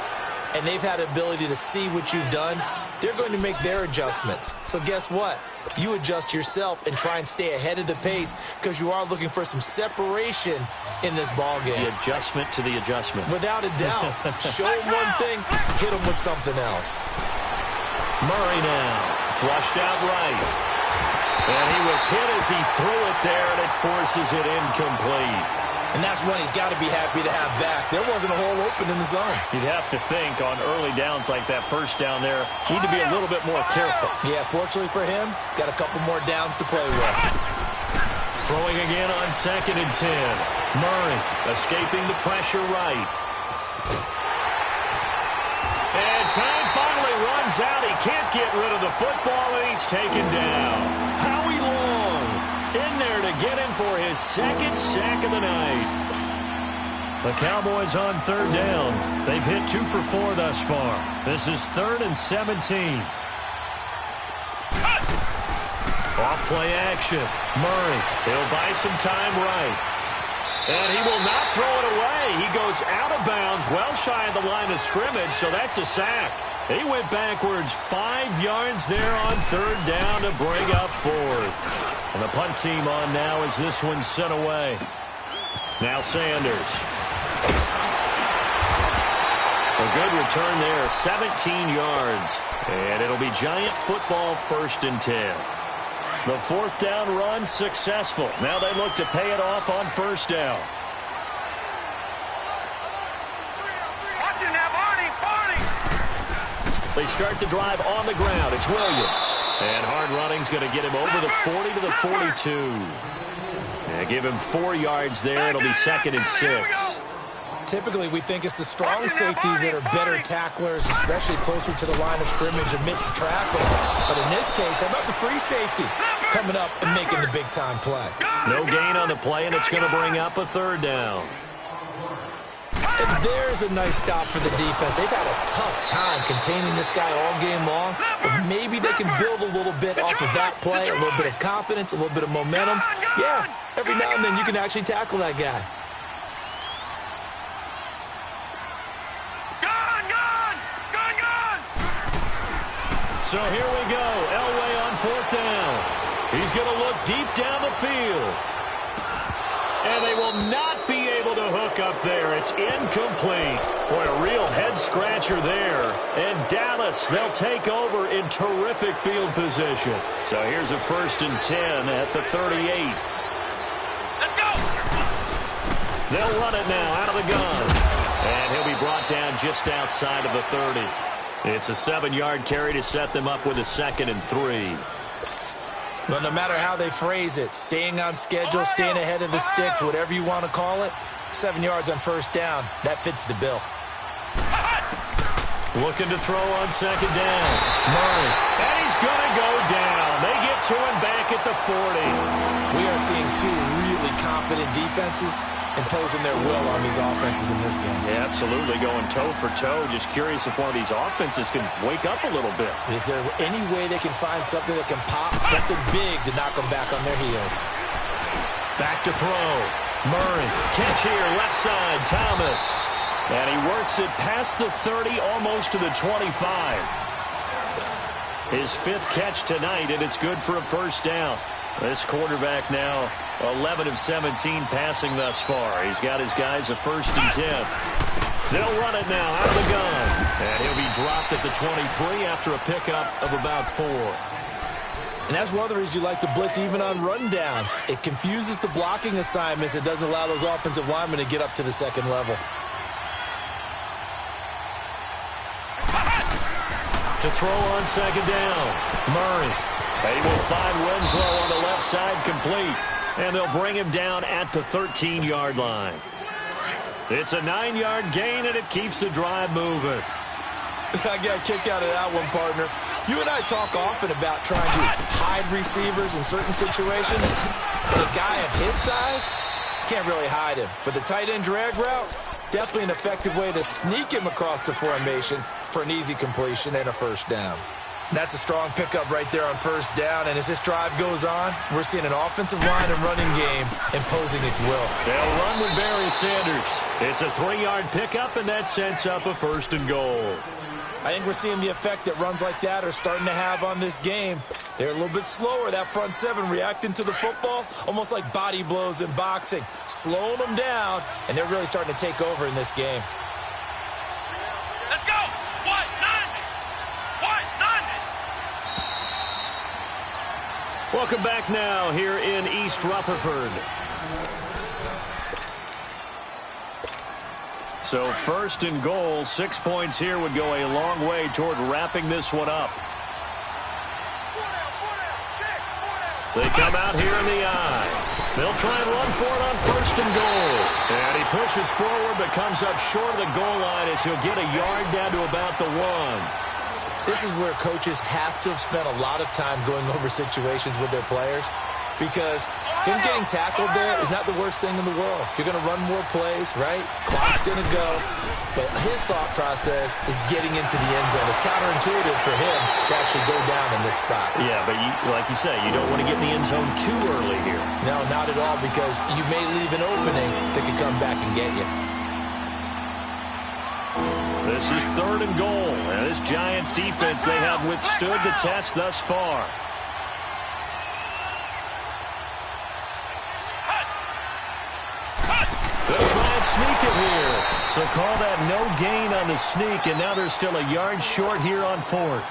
and they've had the ability to see what you've done. They're going to make their adjustments. So guess what? You adjust yourself and try and stay ahead of the pace because you are looking for some separation in this ball game. The adjustment to the adjustment. Without a doubt. Show them one thing, hit them with something else. Murray now. Flushed out right. And he was hit as he threw it there, and it forces it incomplete. And that's one he's got to be happy to have back. There wasn't a hole open in the zone. You'd have to think on early downs like that first down there, need to be a little bit more careful. Yeah, fortunately for him, got a couple more downs to play with. Throwing again on 2nd and 10. Murray escaping the pressure right. And time finally runs out. He can't get rid of the football, and he's taken down. Howie Long in there to get him for his 2nd sack of the night. The Cowboys on third down. They've hit 2 for 4 thus far. This is 3rd and 17. Off play action. Murray, he'll buy some time right. And he will not throw it away. He goes out of bounds, well shy of the line of scrimmage, so that's a sack. He went backwards 5 yards there on third down to bring up 4th. And the punt team on now as this one's sent away. Now Sanders. A good return there, 17 yards. And it'll be Giant football 1st and 10. The 4th down run successful. Now they look to pay it off on 1st down. Watch it now, Barney! They start the drive on the ground. It's Williams. And hard running's going to get him over the 40 to the 42. And give him 4 yards there. It'll be 2nd and 6. Typically, we think it's the strong safeties that are better tacklers, especially closer to the line of scrimmage amidst traffic. But in this case, how about the free safety coming up and making the big-time play? No gain on the play, and it's going to bring up a third down. And there's a nice stop for the defense. They've had a tough time containing this guy all game long, but maybe they can build a little bit off of that play, a little bit of confidence, a little bit of momentum. Yeah, every now and then you can actually tackle that guy. So here we go. Elway on fourth down. He's going to look deep down the field. And they will not be able to hook up there. It's incomplete. Boy, a real head-scratcher there. And Dallas, they'll take over in terrific field position. So here's a 1st and 10 at the 38. Let's go! They'll run it now out of the gun. And he'll be brought down just outside of the 30. It's a 7-yard carry to set them up with a 2nd and 3. But no matter how they phrase it, staying on schedule, staying ahead of the sticks, whatever you want to call it, 7 yards on 1st down, that fits the bill. Looking to throw on 2nd down. Murray. And he's going to go down. They get to him back at the 40. We are seeing two really confident defenses imposing their will on these offenses in this game. Yeah, absolutely, going toe for toe. Just curious if one of these offenses can wake up a little bit. Is there any way they can find something that can pop, something big to knock them back on their heels? Back to throw. Murray. Catch here, left side, Thomas. And he works it past the 30, almost to the 25. His 5th catch tonight, and it's good for a 1st down. This quarterback now 11 of 17 passing thus far. He's got his guys a 1st and 10. They'll run it now out of the gun. And he'll be dropped at the 23 after a pickup of about 4. And that's one of the reasons you like to blitz even on rundowns. It confuses the blocking assignments. It doesn't allow those offensive linemen to get up to the 2nd level. To throw on 2nd down. Murray. They will find Winslow on the left side complete. And they'll bring him down at the 13-yard line. It's a 9-yard gain, and it keeps the drive moving. I got a kick out of that one, partner. You and I talk often about trying to hide receivers in certain situations. But a guy of his size, can't really hide him. But the tight end drag route, definitely an effective way to sneak him across the formation for an easy completion and a 1st down. That's a strong pickup right there on 1st down. And as this drive goes on, we're seeing an offensive line and running game imposing its will. They'll run with Barry Sanders. It's a 3-yard pickup, and that sets up a 1st and goal. I think we're seeing the effect that runs like that are starting to have on this game. They're a little bit slower, that front 7 reacting to the football, almost like body blows in boxing, slowing them down, and they're really starting to take over in this game. Let's go! What? None! What? None! Welcome back now here in East Rutherford. So 1st and goal, 6 points here would go a long way toward wrapping this one up. They come out here in the eye. They'll try and run for it on 1st and goal. And he pushes forward but comes up short of the goal line as he'll get a yard down to about the 1. This is where coaches have to have spent a lot of time going over situations with their players, because him getting tackled there is not the worst thing in the world. You're going to run more plays, right? Clock's going to go. But his thought process is getting into the end zone. It's counterintuitive for him to actually go down in this spot. Yeah, but like you say, you don't want to get in the end zone too early here. No, not at all, because you may leave an opening that could come back and get you. This is 3rd and goal. And this Giants defense, they have withstood the test thus far. They'll try and sneak it here. So call that no gain on the sneak, and now they're still a yard short here on 4th.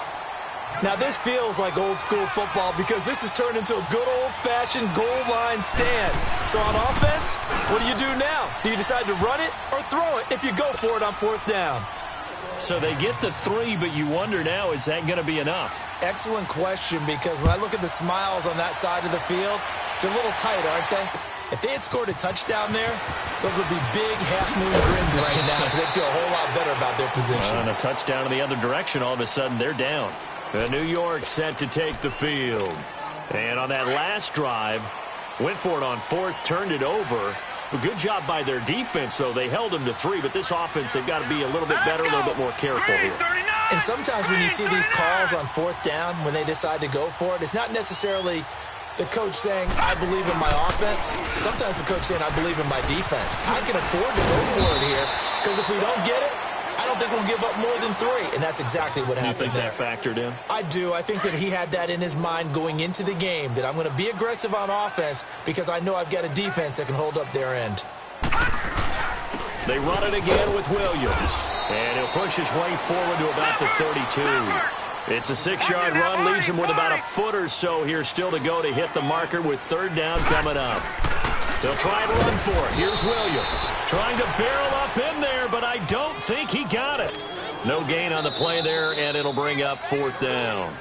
Now, this feels like old-school football because this has turned into a good old-fashioned goal line stand. So on offense, what do you do now? Do you decide to run it or throw it if you go for it on 4th down? So they get the 3, but you wonder now, is that going to be enough? Excellent question, because when I look at the smiles on that side of the field, they're a little tight, aren't they? If they had scored a touchdown there, those would be big half-moon grins right now because they'd feel a whole lot better about their position. And a touchdown in the other direction, all of a sudden they're down. New York set to take the field. And on that last drive, went for it on fourth, turned it over. A good job by their defense, though. They held them to 3, but this offense, they've got to be a little bit better, a little bit more careful here. And sometimes when you see these calls on fourth down, when they decide to go for it, it's not necessarily the coach saying, I believe in my offense. Sometimes the coach saying, I believe in my defense. I can afford to go for it here because if we don't get it, I don't think we'll give up more than 3. And that's exactly what happened there. You think that factored in? I do. I think that he had that in his mind going into the game, that I'm going to be aggressive on offense because I know I've got a defense that can hold up their end. They run it again with Williams. And he'll push his way forward to about the 32. It's a 6-yard run, leaves him with about a foot or so here still to go to hit the marker with third down coming up. They'll try and run for it. Here's Williams trying to barrel up in there, but I don't think he got it. No gain on the play there, and it'll bring up fourth down.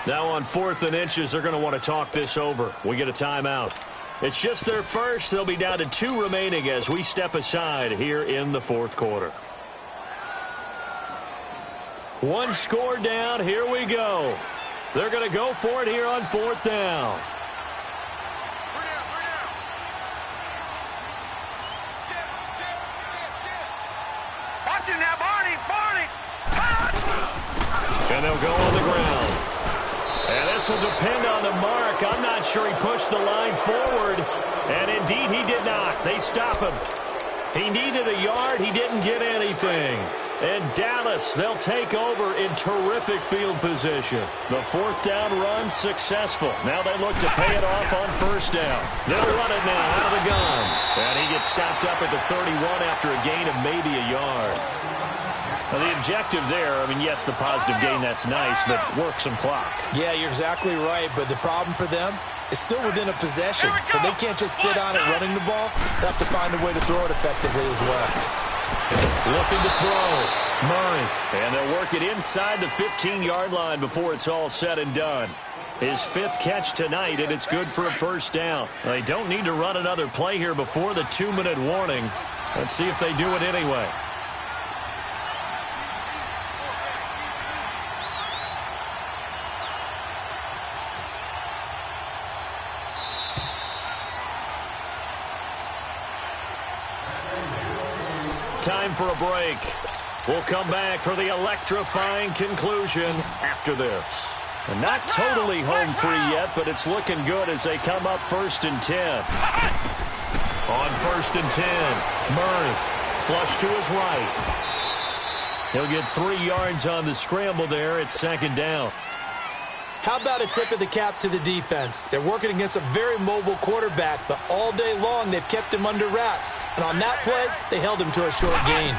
Now on 4th and inches, they're going to want to talk this over. We get a timeout. It's just their first. They'll be down to 2 remaining as we step aside here in the 4th quarter. 1 score down. Here we go. They're going to go for it here on 4th down. Watch it now, Barney. And they'll go on the ground. And this will depend on the mark. I'm not sure he pushed the line forward. And indeed, he did not. They stop him. He needed a yard. He didn't get anything. And Dallas, they'll take over in terrific field position. The 4th down run successful. Now they look to pay it off on 1st down. They'll run it now out of the gun. And he gets stopped up at the 31 after a gain of maybe a yard. Now the objective there, I mean, yes, the positive gain, that's nice, but work some clock. Yeah, you're exactly right, but the problem for them is still within a possession, so they can't just sit on it running the ball. They have to find a way to throw it effectively as well. Looking to throw. Murray. And they'll work it inside the 15-yard line before it's all said and done. His 5th catch tonight, and it's good for a 1st down. They don't need to run another play here before the 2-minute warning. Let's see if they do it anyway. Time for a break. We'll come back for the electrifying conclusion after this. And not totally home free yet, but it's looking good as they come up 1st and 10. On 1st and 10, Murray flush to his right. He'll get 3 yards on the scramble there. It's 2nd down. How about a tip of the cap to the defense? They're working against a very mobile quarterback, but all day long they've kept him under wraps. And on that play, they held him to a short gain.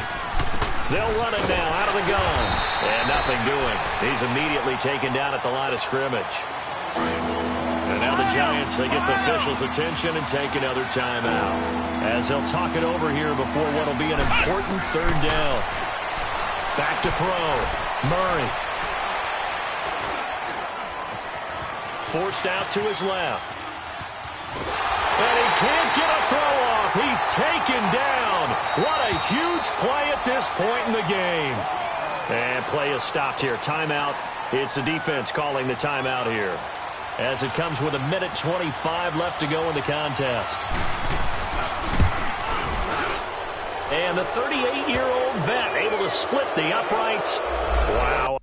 They'll run it now out of the gun. And nothing doing. He's immediately taken down at the line of scrimmage. And now the Giants, they get the officials' attention and take another timeout. As they'll talk it over here before what will be an important 3rd down. Back to throw. Murray. Forced out to his left. And he can't get a throw off. He's taken down. What a huge play at this point in the game. And play is stopped here. Timeout. It's the defense calling the timeout here, as it comes with 1:25 left to go in the contest. And the 38-year-old vet able to split the uprights. Wow.